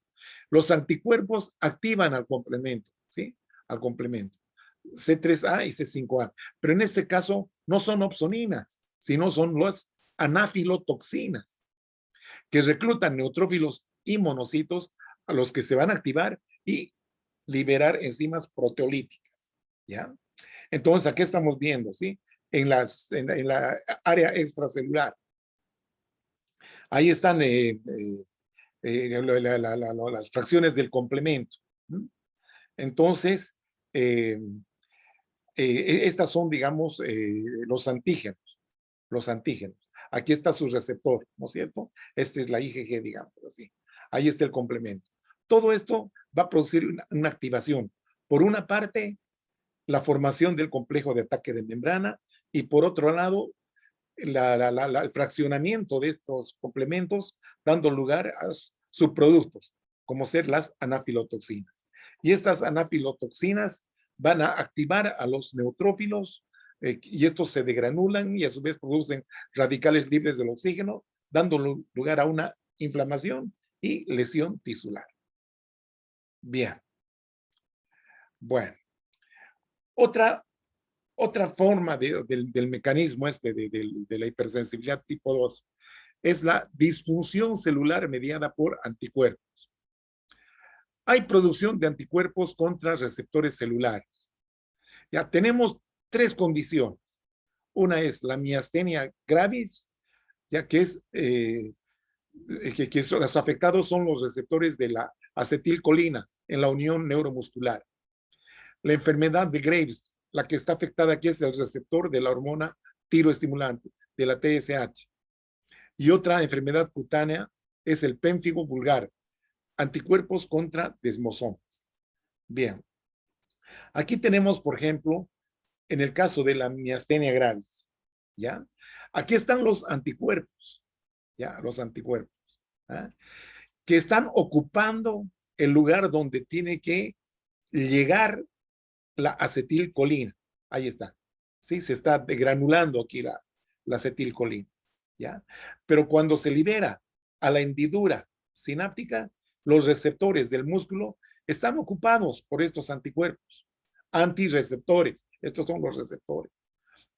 Los anticuerpos activan al complemento, ¿sí? Al complemento. C3A y C5A. Pero en este caso no son opsoninas, sino son las anafilotoxinas, que reclutan neutrófilos y monocitos a los que se van a activar y liberar enzimas proteolíticas, ¿ya? Entonces, aquí estamos viendo, ¿sí? En la área extracelular. Ahí están las fracciones del complemento. Entonces, estas son, digamos, los antígenos. Los antígenos. Aquí está su receptor, ¿no es cierto? Esta es la IgG, digamos así. Ahí está el complemento. Todo esto va a producir una activación. Por una parte, la formación del complejo de ataque de membrana y por otro lado, el fraccionamiento de estos complementos, dando lugar a subproductos, como ser las anafilotoxinas. Y estas anafilotoxinas van a activar a los neutrófilos y estos se degranulan y a su vez producen radicales libres del oxígeno, dando lugar a una inflamación y lesión tisular. Bien. Bueno. Otra Otra forma del mecanismo de la hipersensibilidad tipo 2 es la disfunción celular mediada por anticuerpos. Hay producción de anticuerpos contra receptores celulares. Ya tenemos tres condiciones. Una es la miastenia gravis, ya que los afectados son los receptores de la acetilcolina en la unión neuromuscular. La enfermedad de Graves, la que está afectada aquí es el receptor de la hormona tiroestimulante, de la TSH. Y otra enfermedad cutánea es el pénfigo vulgar, anticuerpos contra desmosomas. Bien, aquí tenemos, por ejemplo, en el caso de la miastenia gravis, ¿ya? Aquí están los anticuerpos, ¿ya? Los anticuerpos, ¿ah? Que están ocupando el lugar donde tiene que llegar la acetilcolina. Ahí está. ¿Sí? Se está degranulando aquí la acetilcolina. ¿Ya? Pero cuando se libera a la hendidura sináptica, los receptores del músculo están ocupados por estos anticuerpos, antirreceptores. Estos son los receptores.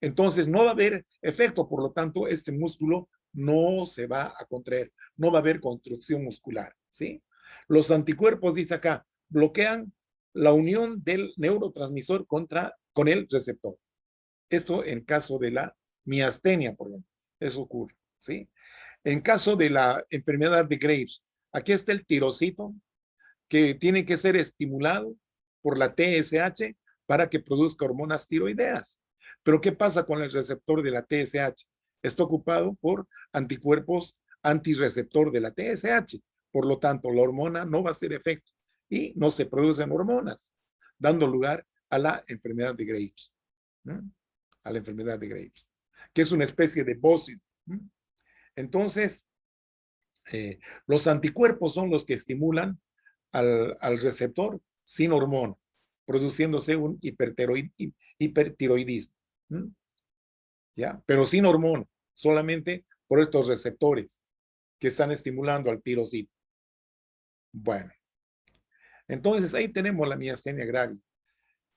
Entonces no va a haber efecto, por lo tanto, este músculo no se va a contraer, no va a haber construcción muscular, ¿sí? Los anticuerpos, dice acá, bloquean la unión del neurotransmisor con el receptor. Esto en caso de la miastenia, por ejemplo, eso ocurre, ¿sí? En caso de la enfermedad de Graves, aquí está el tirocito que tiene que ser estimulado por la TSH para que produzca hormonas tiroideas. Pero ¿qué pasa con el receptor de la TSH? Está ocupado por anticuerpos antirreceptor de la TSH. Por lo tanto, la hormona no va a hacer efecto y no se producen hormonas, dando lugar a la enfermedad de Graves. ¿No? A la enfermedad de Graves, que es una especie de bócido. Entonces, los anticuerpos son los que estimulan al receptor sin hormona, produciéndose un hipertiroidismo. ¿Ya? Pero sin hormona, solamente por estos receptores que están estimulando al tirocito. Bueno, entonces ahí tenemos la miastenia gravis,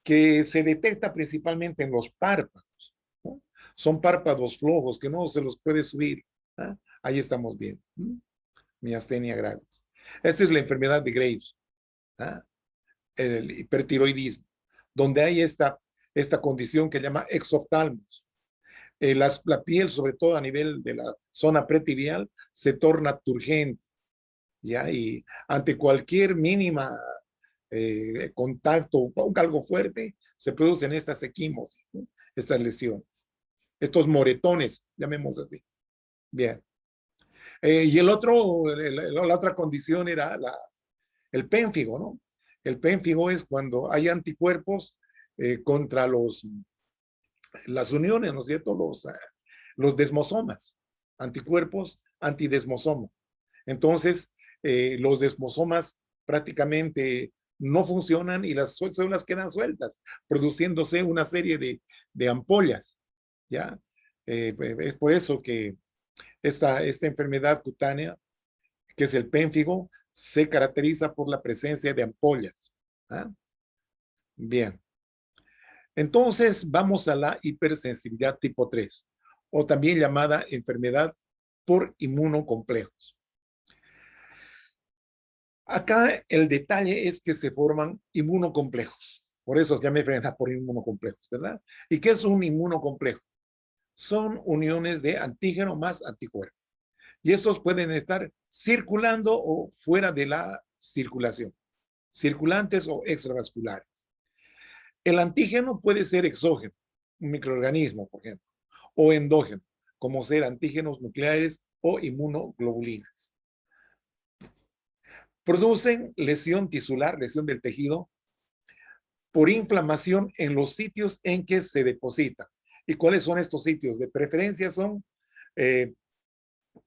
que se detecta principalmente en los párpados, ¿no? Son párpados flojos que no se los puede subir. ¿Ah? Ahí estamos bien. Miastenia gravis. Esta es la enfermedad de Graves, ¿ah? El hipertiroidismo, donde hay esta condición que se llama exoftalmos. La piel, sobre todo a nivel de la zona pretibial, se torna turgente, ¿ya? Y ante cualquier mínima contacto o algo fuerte, se producen estas equimosis, ¿no? Estas lesiones, estos moretones, llamemos así. Bien. Y la otra condición era el pénfigo, ¿no? El pénfigo es cuando hay anticuerpos contra las uniones, ¿no es cierto? Los desmosomas, anticuerpos antidesmosoma. Entonces, los desmosomas prácticamente no funcionan y las células quedan sueltas, produciéndose una serie de ampollas, ¿ya? Es por eso que esta enfermedad cutánea, que es el pénfigo, se caracteriza por la presencia de ampollas. ¿Ah? Bien. Entonces, vamos a la hipersensibilidad tipo 3, o también llamada enfermedad por inmunocomplejos. Acá el detalle es que se forman inmunocomplejos. Por eso se llama enfermedad por inmunocomplejos, ¿verdad? ¿Y qué es un inmunocomplejo? Son uniones de antígeno más anticuerpo. Y estos pueden estar circulando o fuera de la circulación, circulantes o extravasculares. El antígeno puede ser exógeno, un microorganismo, por ejemplo, o endógeno, como ser antígenos nucleares o inmunoglobulinas. Producen lesión tisular, lesión del tejido, por inflamación en los sitios en que se deposita. ¿Y cuáles son estos sitios? De preferencia son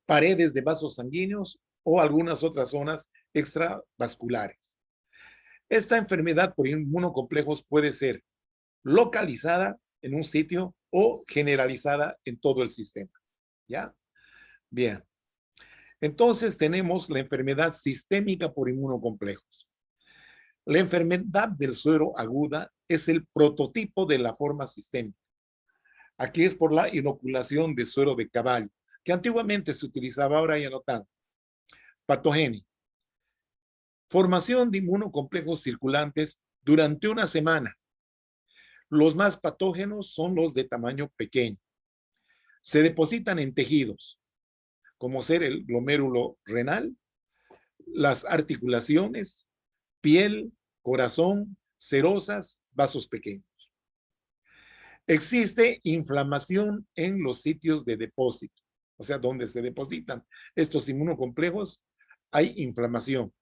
paredes de vasos sanguíneos o algunas otras zonas extravasculares. Esta enfermedad por inmunocomplejos puede ser localizada en un sitio o generalizada en todo el sistema. ¿Ya? Bien. Entonces tenemos la enfermedad sistémica por inmunocomplejos. La enfermedad del suero aguda es el prototipo de la forma sistémica. Aquí es por la inoculación de suero de caballo, que antiguamente se utilizaba, ahora ya no tanto. Patogenia. Formación de inmunocomplejos circulantes durante una semana. Los más patógenos son los de tamaño pequeño. Se depositan en tejidos, como ser el glomérulo renal, las articulaciones, piel, corazón, serosas, vasos pequeños. Existe inflamación en los sitios de depósito, o sea, donde se depositan estos inmunocomplejos, hay inflamación.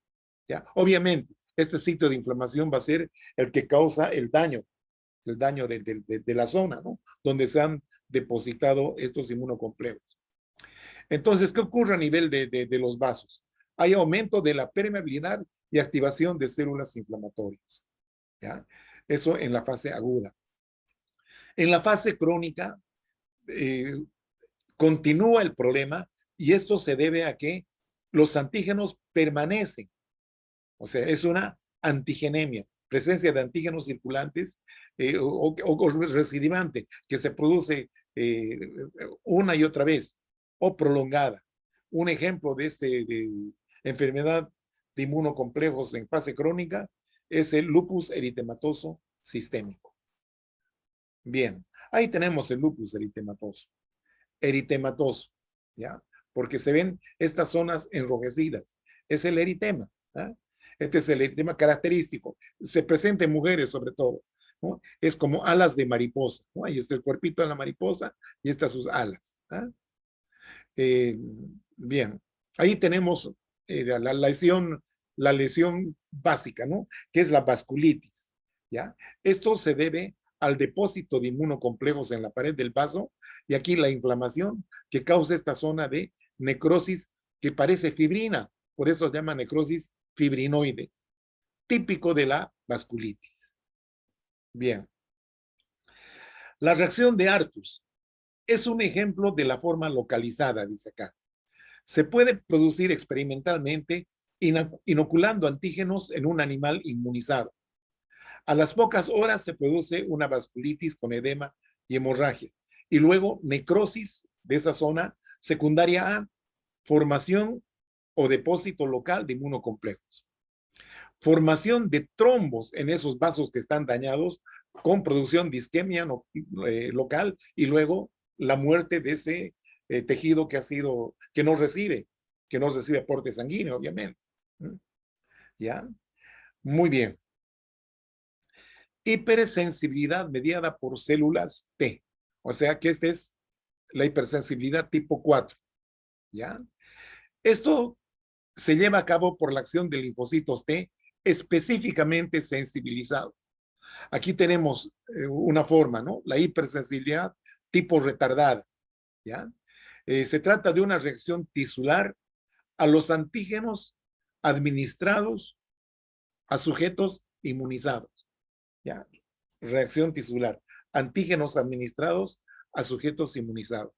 ¿Ya? Obviamente, este sitio de inflamación va a ser el que causa el daño de la zona, ¿no? Donde se han depositado estos inmunocomplejos. Entonces, ¿qué ocurre a nivel de los vasos? Hay aumento de la permeabilidad y activación de células inflamatorias. ¿Ya? Eso en la fase aguda. En la fase crónica, eh, continúa el problema y esto se debe a que los antígenos permanecen. O sea, es una antigenemia, presencia de antígenos circulantes o recidivante que se produce una y otra vez o prolongada. Un ejemplo de enfermedad de inmunocomplejos en fase crónica es el lupus eritematoso sistémico. Bien, ahí tenemos el lupus eritematoso, ¿ya? Porque se ven estas zonas enrojecidas. Es el eritema, ¿ya? Este es el eritema característico. Se presenta en mujeres sobre todo, ¿no? Es como alas de mariposa, ¿no? Ahí está el cuerpito de la mariposa y estas sus alas. ¿Ah? Eh, bien, ahí tenemos la lesión básica, ¿no? Que es la vasculitis, ¿ya? Esto se debe al depósito de inmunocomplejos en la pared del vaso y aquí la inflamación que causa esta zona de necrosis que parece fibrina, por eso se llama necrosis fibrinoide, típico de la vasculitis. Bien, la reacción de Artus es un ejemplo de la forma localizada, dice acá. Se puede producir experimentalmente inoculando antígenos en un animal inmunizado. A las pocas horas se produce una vasculitis con edema y hemorragia. Y luego necrosis de esa zona secundaria a formación o depósito local de inmunocomplejos. Formación de trombos en esos vasos que están dañados con producción de isquemia local y luego la muerte de ese tejido que no recibe aporte sanguíneo, obviamente. ¿Ya? Muy bien. Hipersensibilidad mediada por células T. O sea que esta es la hipersensibilidad tipo 4. ¿Ya? Esto se lleva a cabo por la acción de linfocitos T específicamente sensibilizados. Aquí tenemos una forma, ¿no? La hipersensibilidad tipo retardada, ¿ya? Se trata de una reacción tisular a los antígenos administrados a sujetos inmunizados, ¿ya? Reacción tisular, antígenos administrados a sujetos inmunizados.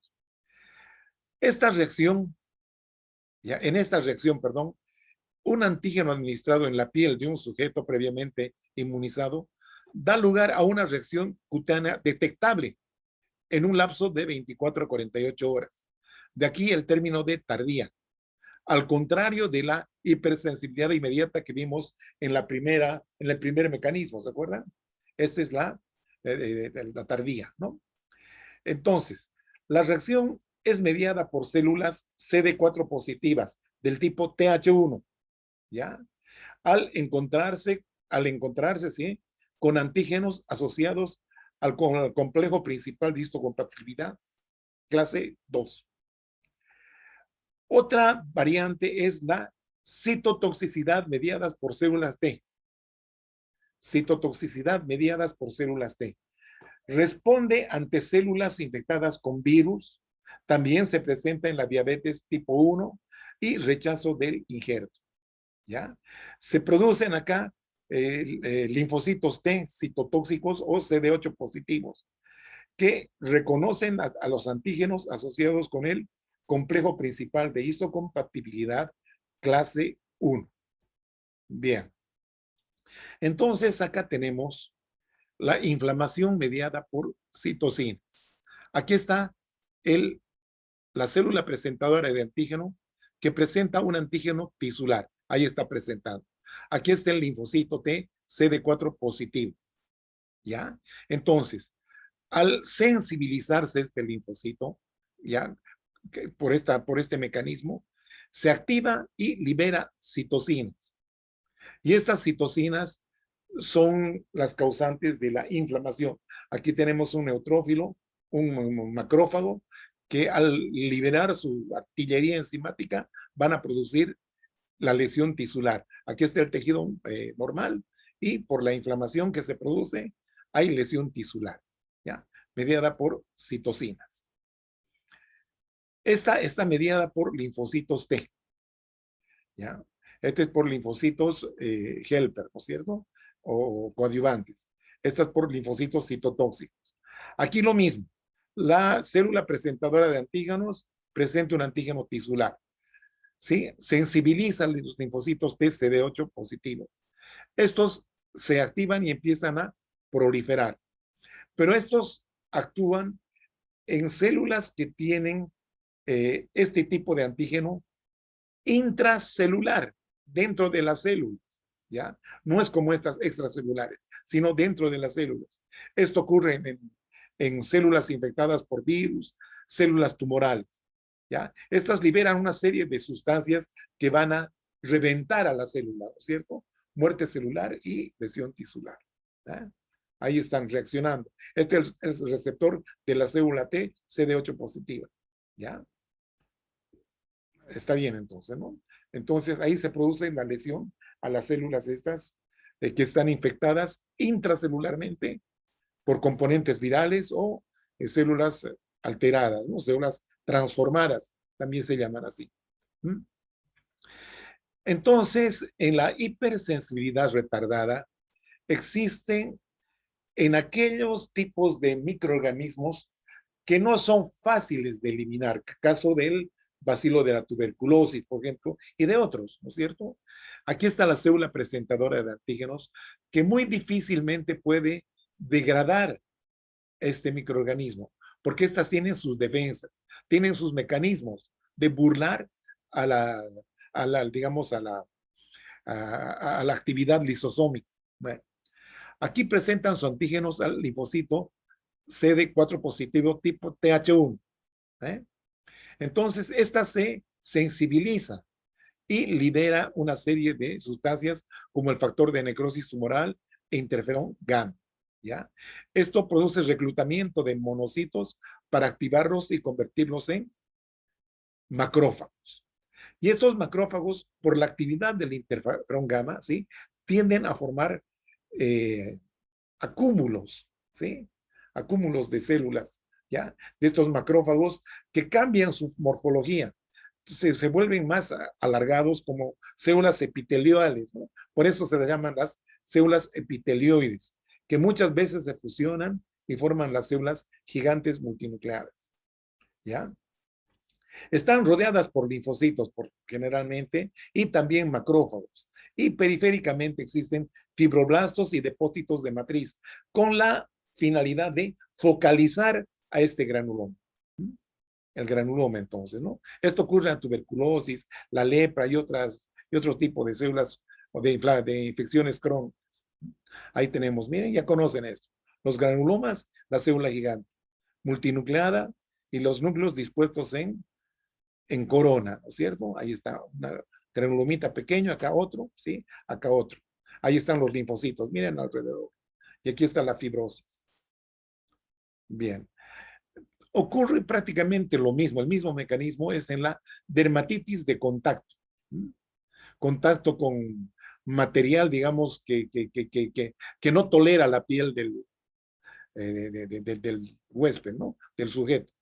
Esta reacción, ¿ya? En esta reacción, perdón, un antígeno administrado en la piel de un sujeto previamente inmunizado da lugar a una reacción cutánea detectable en un lapso de 24 a 48 horas. De aquí el término de tardía. Al contrario de la hipersensibilidad inmediata que vimos en el primer mecanismo, ¿se acuerdan? Esta es la tardía, ¿no? Entonces, la reacción es mediada por células CD4 positivas del tipo TH1, ¿ya? Al encontrarse, ¿sí? Con antígenos asociados al complejo principal de histocompatibilidad, clase 2. Otra variante es la citotoxicidad mediadas por células T. Citotoxicidad mediadas por células T. Responde ante células infectadas con virus. También se presenta en la diabetes tipo 1 y rechazo del injerto. ¿Ya? Se producen acá linfocitos T citotóxicos o CD8 positivos que reconocen a los antígenos asociados con el complejo principal de histocompatibilidad clase 1. Bien. Entonces acá tenemos la inflamación mediada por citocinas. Aquí está la célula presentadora de antígeno que presenta un antígeno tisular. Ahí está presentado. Aquí está el linfocito T CD4 positivo. ¿Ya? Entonces, al sensibilizarse este linfocito, ¿ya? Por este mecanismo, se activa y libera citocinas. Y estas citocinas son las causantes de la inflamación. Aquí tenemos un neutrófilo, un macrófago, que al liberar su artillería enzimática van a producir la lesión tisular. Aquí está el tejido normal y por la inflamación que se produce hay lesión tisular, ¿ya? Mediada por citocinas. Esta está mediada por linfocitos T, ¿ya? Este es por linfocitos helper, ¿no es cierto? O coadyuvantes. Esta es por linfocitos citotóxicos. Aquí lo mismo. La célula presentadora de antígenos presenta un antígeno tisular. ¿Sí? Sensibiliza los linfocitos T CD8 positivo. Estos se activan y empiezan a proliferar. Pero estos actúan en células que tienen este tipo de antígeno intracelular, dentro de las células, ¿ya? No es como estas extracelulares, sino dentro de las células. Esto ocurre en células infectadas por virus, células tumorales, ¿ya? Estas liberan una serie de sustancias que van a reventar a la célula, ¿no es cierto? Muerte celular y lesión tisular, ¿ya? Ahí están reaccionando. Este es el receptor de la célula T, CD8 positiva, ¿ya? Está bien entonces, ¿no? Entonces ahí se produce la lesión a las células estas que están infectadas intracelularmente por componentes virales o células alteradas, ¿no? Células transformadas, también se llaman así. ¿Mm? Entonces, en la hipersensibilidad retardada existen en aquellos tipos de microorganismos que no son fáciles de eliminar, caso del bacilo de la tuberculosis, por ejemplo, y de otros, ¿no es cierto? Aquí está la célula presentadora de antígenos que muy difícilmente puede degradar este microorganismo, porque estas tienen sus defensas, tienen sus mecanismos de burlar a digamos, a la actividad lisosómica. Bueno, aquí presentan sus antígenos al linfocito CD4 positivo tipo TH1. ¿Eh? Entonces, esta se sensibiliza y libera una serie de sustancias como el factor de necrosis tumoral e interferón gamma. ¿Ya? Esto produce reclutamiento de monocitos para activarlos y convertirlos en macrófagos. Y estos macrófagos, por la actividad del interferón gamma, ¿sí? Tienden a formar eh, acúmulos, ¿sí? Acúmulos de células, ¿ya? De estos macrófagos que cambian su morfología. Se vuelven más alargados como células epiteliales, ¿no? Por eso se les llaman las células epitelioides, que muchas veces se fusionan y forman las células gigantes multinucleadas, ¿ya? Están rodeadas por linfocitos, generalmente, y también macrófagos. Y periféricamente existen fibroblastos y depósitos de matriz, con la finalidad de focalizar a este granuloma. El granuloma, entonces, ¿no? Esto ocurre en la tuberculosis, la lepra y otros tipos de células o de infecciones crónicas. Ahí tenemos, miren, ya conocen esto. Los granulomas, la célula gigante, multinucleada y los núcleos dispuestos en corona, ¿no es cierto? Ahí está una granulomita pequeño, acá otro, ¿sí? Acá otro. Ahí están los linfocitos, miren alrededor. Y aquí está la fibrosis. Bien. Ocurre prácticamente lo mismo, el mismo mecanismo es en la dermatitis de contacto. Contacto con material, digamos, que no tolera la piel del huésped, ¿no? Del sujeto.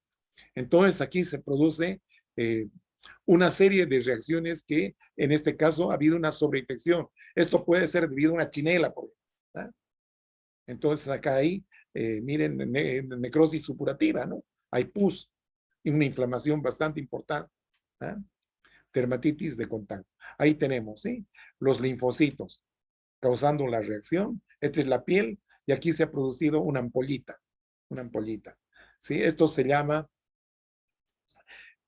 Entonces aquí se produce una serie de reacciones que en este caso ha habido una sobreinfección. Esto puede ser debido a una chinela, por ejemplo. ¿Ah? Entonces acá hay, miren, necrosis supurativa, ¿no? Hay pus y una inflamación bastante importante. ¿Ah? Dermatitis de contacto. Ahí tenemos, ¿sí? Los linfocitos causando la reacción. Esta es la piel y aquí se ha producido una ampollita, una ampollita. ¿sí? Esto se llama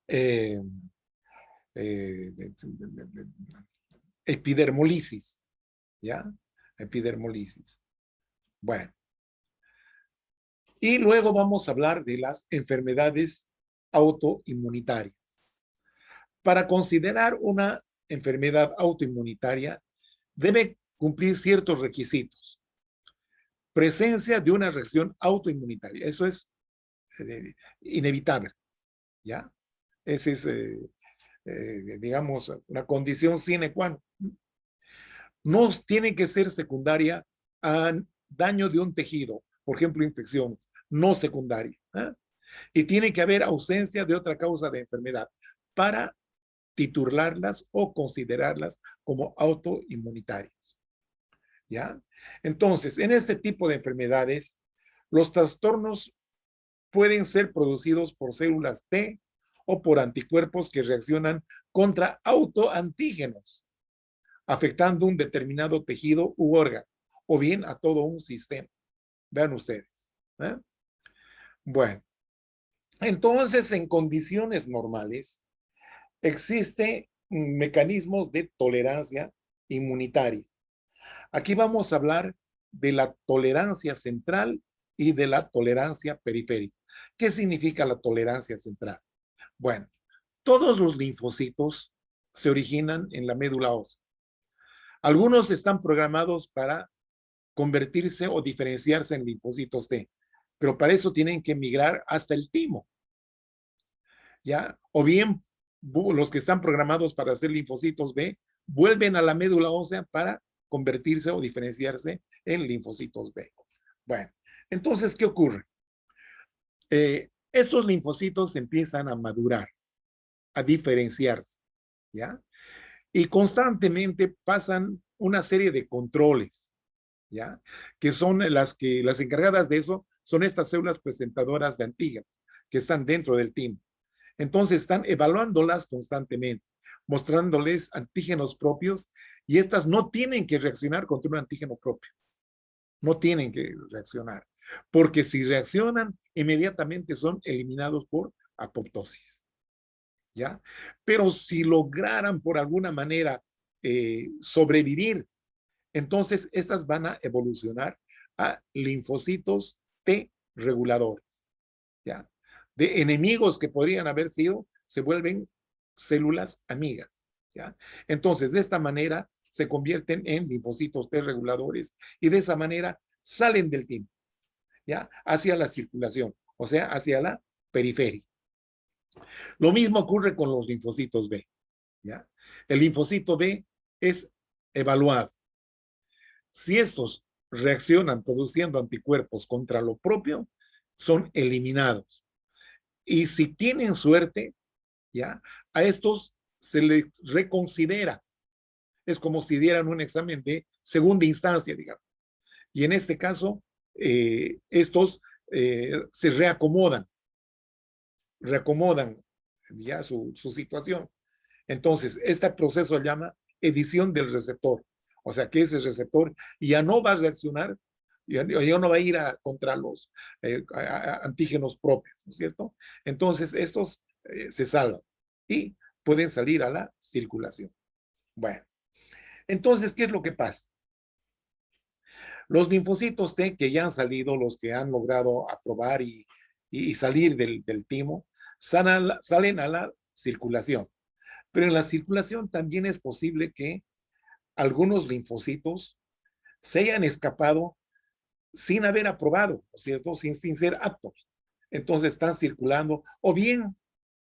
eh, eh, epidermolisis, ¿ya? Epidermolisis. Bueno, y luego vamos a hablar de las enfermedades autoinmunitarias. Para considerar una enfermedad autoinmunitaria, debe cumplir ciertos requisitos. Presencia de una reacción autoinmunitaria, eso es inevitable, ¿ya? Esa es, digamos, una condición sine qua non. No tiene que ser secundaria a daño de un tejido, por ejemplo, infecciones, no secundaria. ¿Eh? Y tiene que haber ausencia de otra causa de enfermedad para titularlas o considerarlas como autoinmunitarias. ¿Ya? Entonces, en este tipo de enfermedades, los trastornos pueden ser producidos por células T o por anticuerpos que reaccionan contra autoantígenos, afectando un determinado tejido u órgano, o bien a todo un sistema. Vean ustedes. ¿Eh? Bueno, entonces en condiciones normales existen mecanismos de tolerancia inmunitaria. Aquí vamos a hablar de la tolerancia central y de la tolerancia periférica. ¿Qué significa la tolerancia central? Bueno, todos los linfocitos se originan en la médula ósea. Algunos están programados para convertirse o diferenciarse en linfocitos T, pero para eso tienen que migrar hasta el timo, ¿ya? O bien los que están programados para ser linfocitos B vuelven a la médula ósea para convertirse o diferenciarse en linfocitos B. Bueno, entonces, ¿qué ocurre? Estos linfocitos empiezan a madurar, a diferenciarse, ¿ya? Y constantemente pasan una serie de controles, ¿ya? Que son las encargadas de eso, son estas células presentadoras de antígenos que están dentro del timo. Entonces están evaluándolas constantemente, mostrándoles antígenos propios y estas no tienen que reaccionar contra un antígeno propio. No tienen que reaccionar, porque si reaccionan, inmediatamente son eliminados por apoptosis, ¿ya? Pero si lograran por alguna manera sobrevivir, entonces estas van a evolucionar a linfocitos T reguladores, ¿ya? De enemigos que podrían haber sido, se vuelven células amigas, ¿ya? Entonces, de esta manera se convierten en linfocitos T reguladores y de esa manera salen del timo, ¿ya? Hacia la circulación, o sea, hacia la periferia. Lo mismo ocurre con los linfocitos B, ¿ya? El linfocito B es evaluado. Si estos reaccionan produciendo anticuerpos contra lo propio, son eliminados. Y si tienen suerte, ¿ya? A estos se les reconsidera. Es como si dieran un examen de segunda instancia, digamos. Y en este caso, estos se reacomodan ya su situación. Entonces, este proceso se llama edición del receptor. O sea, que ese receptor ya no va a reaccionar, ya no va a ir contra los antígenos propios, ¿no es cierto? Entonces, estos se salvan y pueden salir a la circulación. Bueno, entonces, ¿qué es lo que pasa? Los linfocitos T que ya han salido, los que han logrado aprobar y salir del timo, salen a la circulación. Pero en la circulación también es posible que algunos linfocitos se hayan escapado sin haber aprobado, ¿no es cierto? Sin ser aptos. Entonces están circulando, o bien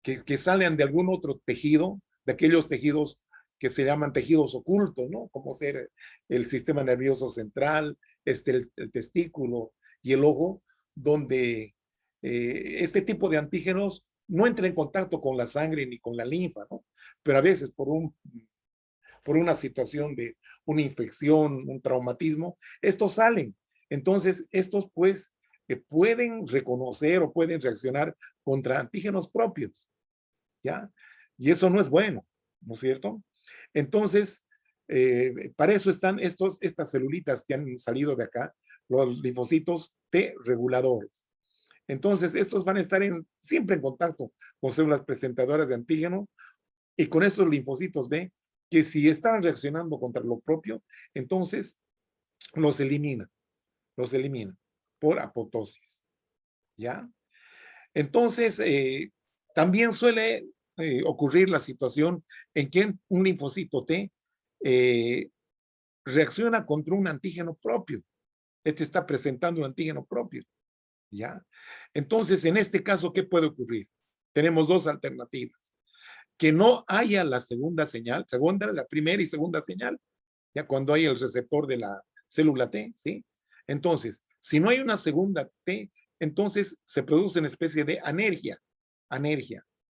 que salen de algún otro tejido, de aquellos tejidos que se llaman tejidos ocultos, ¿no? Como ser el sistema nervioso central, el testículo y el ojo, donde este tipo de antígenos no entra en contacto con la sangre ni con la linfa, ¿no? Pero a veces por una situación de una infección, un traumatismo, estos salen. Entonces, estos pues pueden reconocer o pueden reaccionar contra antígenos propios, ¿ya? Y eso no es bueno, ¿no es cierto? Entonces, para eso están estas celulitas que han salido de acá, los linfocitos T reguladores. Entonces, estos van a estar siempre en contacto con células presentadoras de antígeno y con estos linfocitos B, que si están reaccionando contra lo propio, entonces los elimina por apoptosis, ¿ya? Entonces, también suele ocurrir la situación en que un linfocito T reacciona contra un antígeno propio. Este está presentando un antígeno propio, ¿ya? Entonces, en este caso, ¿qué puede ocurrir? Tenemos dos alternativas. Que no haya la segunda señal, la primera y segunda señal, ya cuando hay el receptor de la célula T, ¿sí? Entonces, si no hay una segunda T, entonces se produce una especie de anergia.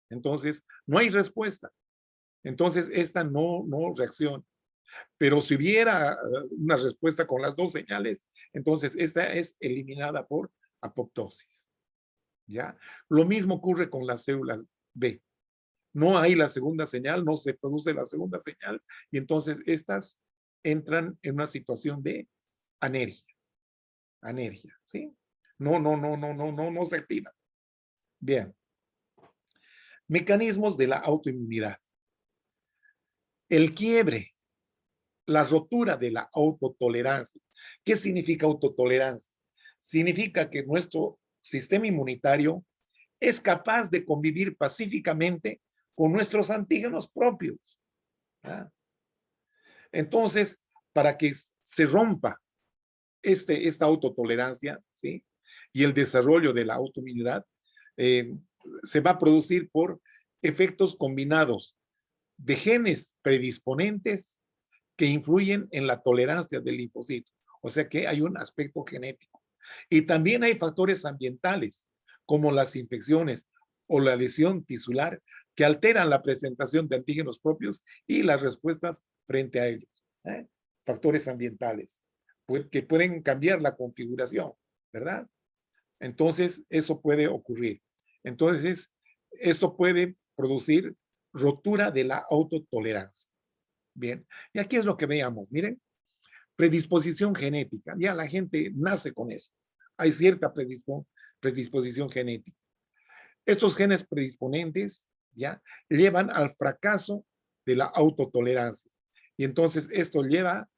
Entonces, no hay respuesta. Entonces, esta no reacciona. Pero si hubiera una respuesta con las dos señales, entonces esta es eliminada por apoptosis, ¿ya? Lo mismo ocurre con las células B. No hay la segunda señal, no se produce la segunda señal, y entonces estas entran en una situación de anergia, ¿sí? No se activa. Bien. Mecanismos de la autoinmunidad. El quiebre, la rotura de la autotolerancia. ¿Qué significa autotolerancia? Significa que nuestro sistema inmunitario es capaz de convivir pacíficamente con nuestros antígenos propios. ¿Ah? Entonces, para que se rompa esta autotolerancia, ¿sí? Y el desarrollo de la autoinmunidad, se va a producir por efectos combinados de genes predisponentes que influyen en la tolerancia del linfocito. O sea que hay un aspecto genético. Y también hay factores ambientales, como las infecciones o la lesión tisular, que alteran la presentación de antígenos propios y las respuestas frente a ellos. ¿Eh? Factores ambientales que pueden cambiar la configuración, ¿verdad? Entonces, eso puede ocurrir. Entonces, esto puede producir rotura de la autotolerancia. Bien, y aquí es lo que veamos, miren, predisposición genética, ya la gente nace con eso, hay cierta predisposición genética. Estos genes predisponentes, ya, llevan al fracaso de la autotolerancia, y entonces esto lleva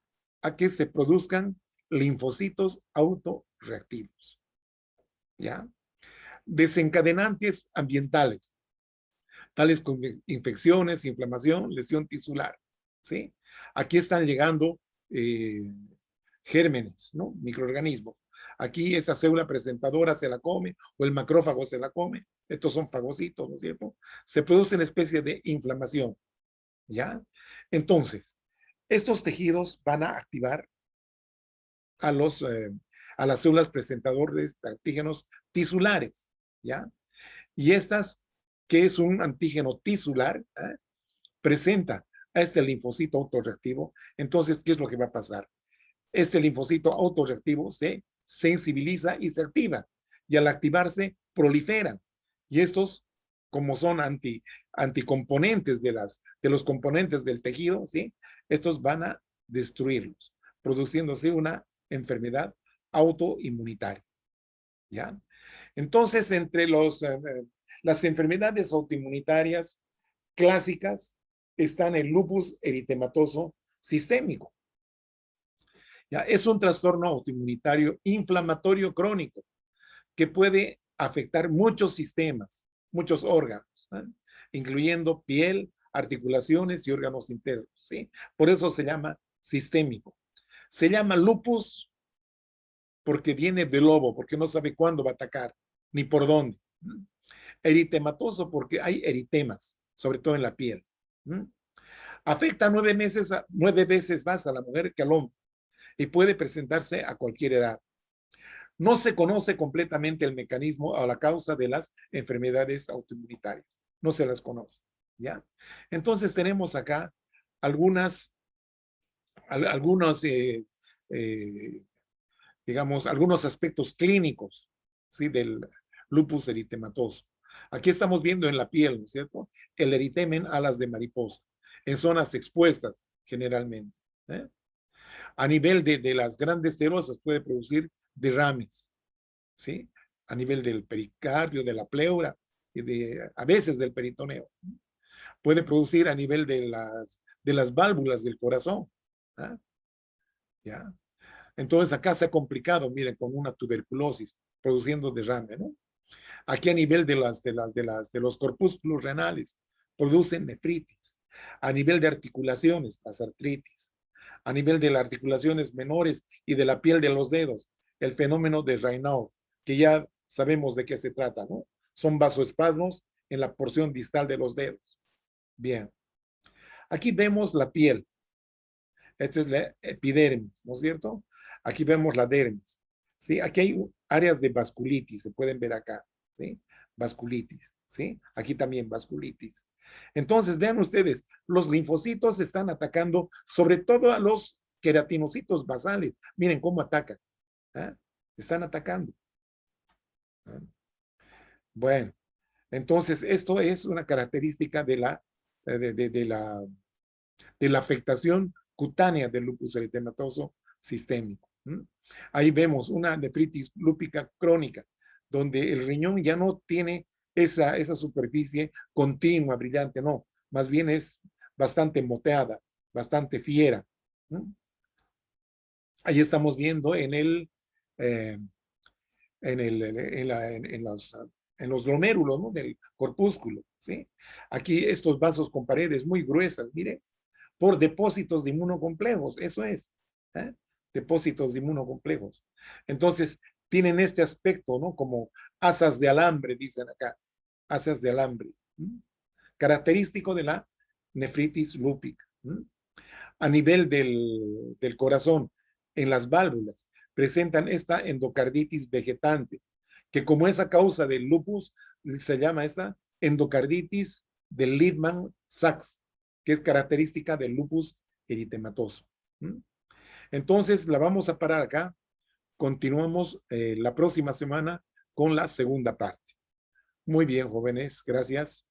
a que se produzcan linfocitos autorreactivos, ya. Desencadenantes ambientales, tales como infecciones, inflamación, lesión tisular, ¿sí? Aquí están llegando eh, gérmenes, ¿no? Microorganismos. Aquí esta célula presentadora se la come o el macrófago se la come. Estos son fagocitos, ¿no es cierto? Se produce una especie de inflamación, ¿ya? Entonces, estos tejidos van a activar a, a las células presentadoras de antígenos tisulares, ¿ya? Y estas, que es un antígeno tisular, presenta a este linfocito autorreactivo. Entonces, ¿qué es lo que va a pasar? Este linfocito autorreactivo se sensibiliza y se activa. Y al activarse, proliferan. Y estos, como son anticomponentes de los componentes del tejido, ¿sí? Estos van a destruirlos, produciéndose una enfermedad autoinmunitaria, ¿ya? Entonces, entre las enfermedades autoinmunitarias clásicas están el lupus eritematoso sistémico. ¿Ya? Es un trastorno autoinmunitario inflamatorio crónico que puede afectar muchos sistemas, muchos órganos, ¿eh? Incluyendo piel, articulaciones y órganos internos, ¿sí? Por eso se llama sistémico. Se llama lupus porque viene de lobo, porque no sabe cuándo va a atacar, ni por dónde. Eritematoso porque hay eritemas, sobre todo en la piel. Afecta 9 veces más a la mujer que al hombre y puede presentarse a cualquier edad. No se conoce completamente el mecanismo o la causa de las enfermedades autoinmunitarias. No se las conoce, ¿ya? Entonces tenemos acá algunos, digamos, algunos aspectos clínicos, ¿sí? Del lupus eritematoso. Aquí estamos viendo en la piel, ¿no es cierto? El eritemen alas de mariposa, en zonas expuestas generalmente, ¿eh? A nivel de las grandes cerosas puede producir derrames, ¿sí? a nivel del pericardio, de la pleura y a veces del peritoneo. Puede producir a nivel de las válvulas del corazón. ¿Ah? ¿Ya? Entonces acá se ha complicado, miren, con una tuberculosis produciendo derrame, ¿no? Aquí a nivel de los corpúsculos renales producen nefritis. A nivel de articulaciones, las artritis. A nivel de las articulaciones menores y de la piel de los dedos, el fenómeno de Raynaud, que ya sabemos de qué se trata, ¿no? Son vasoespasmos en la porción distal de los dedos. Bien. Aquí vemos la piel. Esta es la epidermis, ¿no es cierto? Aquí vemos la dermis. ¿Sí? Aquí hay áreas de vasculitis, se pueden ver acá. ¿Sí? Vasculitis. ¿Sí? Aquí también vasculitis. Entonces, vean ustedes, los linfocitos están atacando sobre todo a los queratinocitos basales. Miren cómo atacan. ¿Ah? Están atacando. ¿Ah? Bueno, entonces esto es una característica de la afectación cutánea del lupus eritematoso sistémico. Ahí vemos una nefritis lúpica crónica, donde el riñón ya no tiene esa superficie continua, brillante, no, más bien es bastante moteada, bastante fiera. Ahí estamos viendo eh, en los glomérulos, ¿no? Del corpúsculo, ¿sí? Aquí estos vasos con paredes muy gruesas, mire, por depósitos de inmunocomplejos, eso es, ¿eh? Depósitos de inmunocomplejos. Entonces, tienen este aspecto, ¿no? Como asas de alambre, dicen acá, asas de alambre, característico de la nefritis lúpica. A nivel del corazón, en las válvulas, presentan esta endocarditis vegetante, que como es a causa del lupus, se llama esta endocarditis del Liebman-Sachs, que es característica del lupus eritematoso. Entonces, la vamos a parar acá. Continuamos la próxima semana con la segunda parte. Muy bien, jóvenes. Gracias.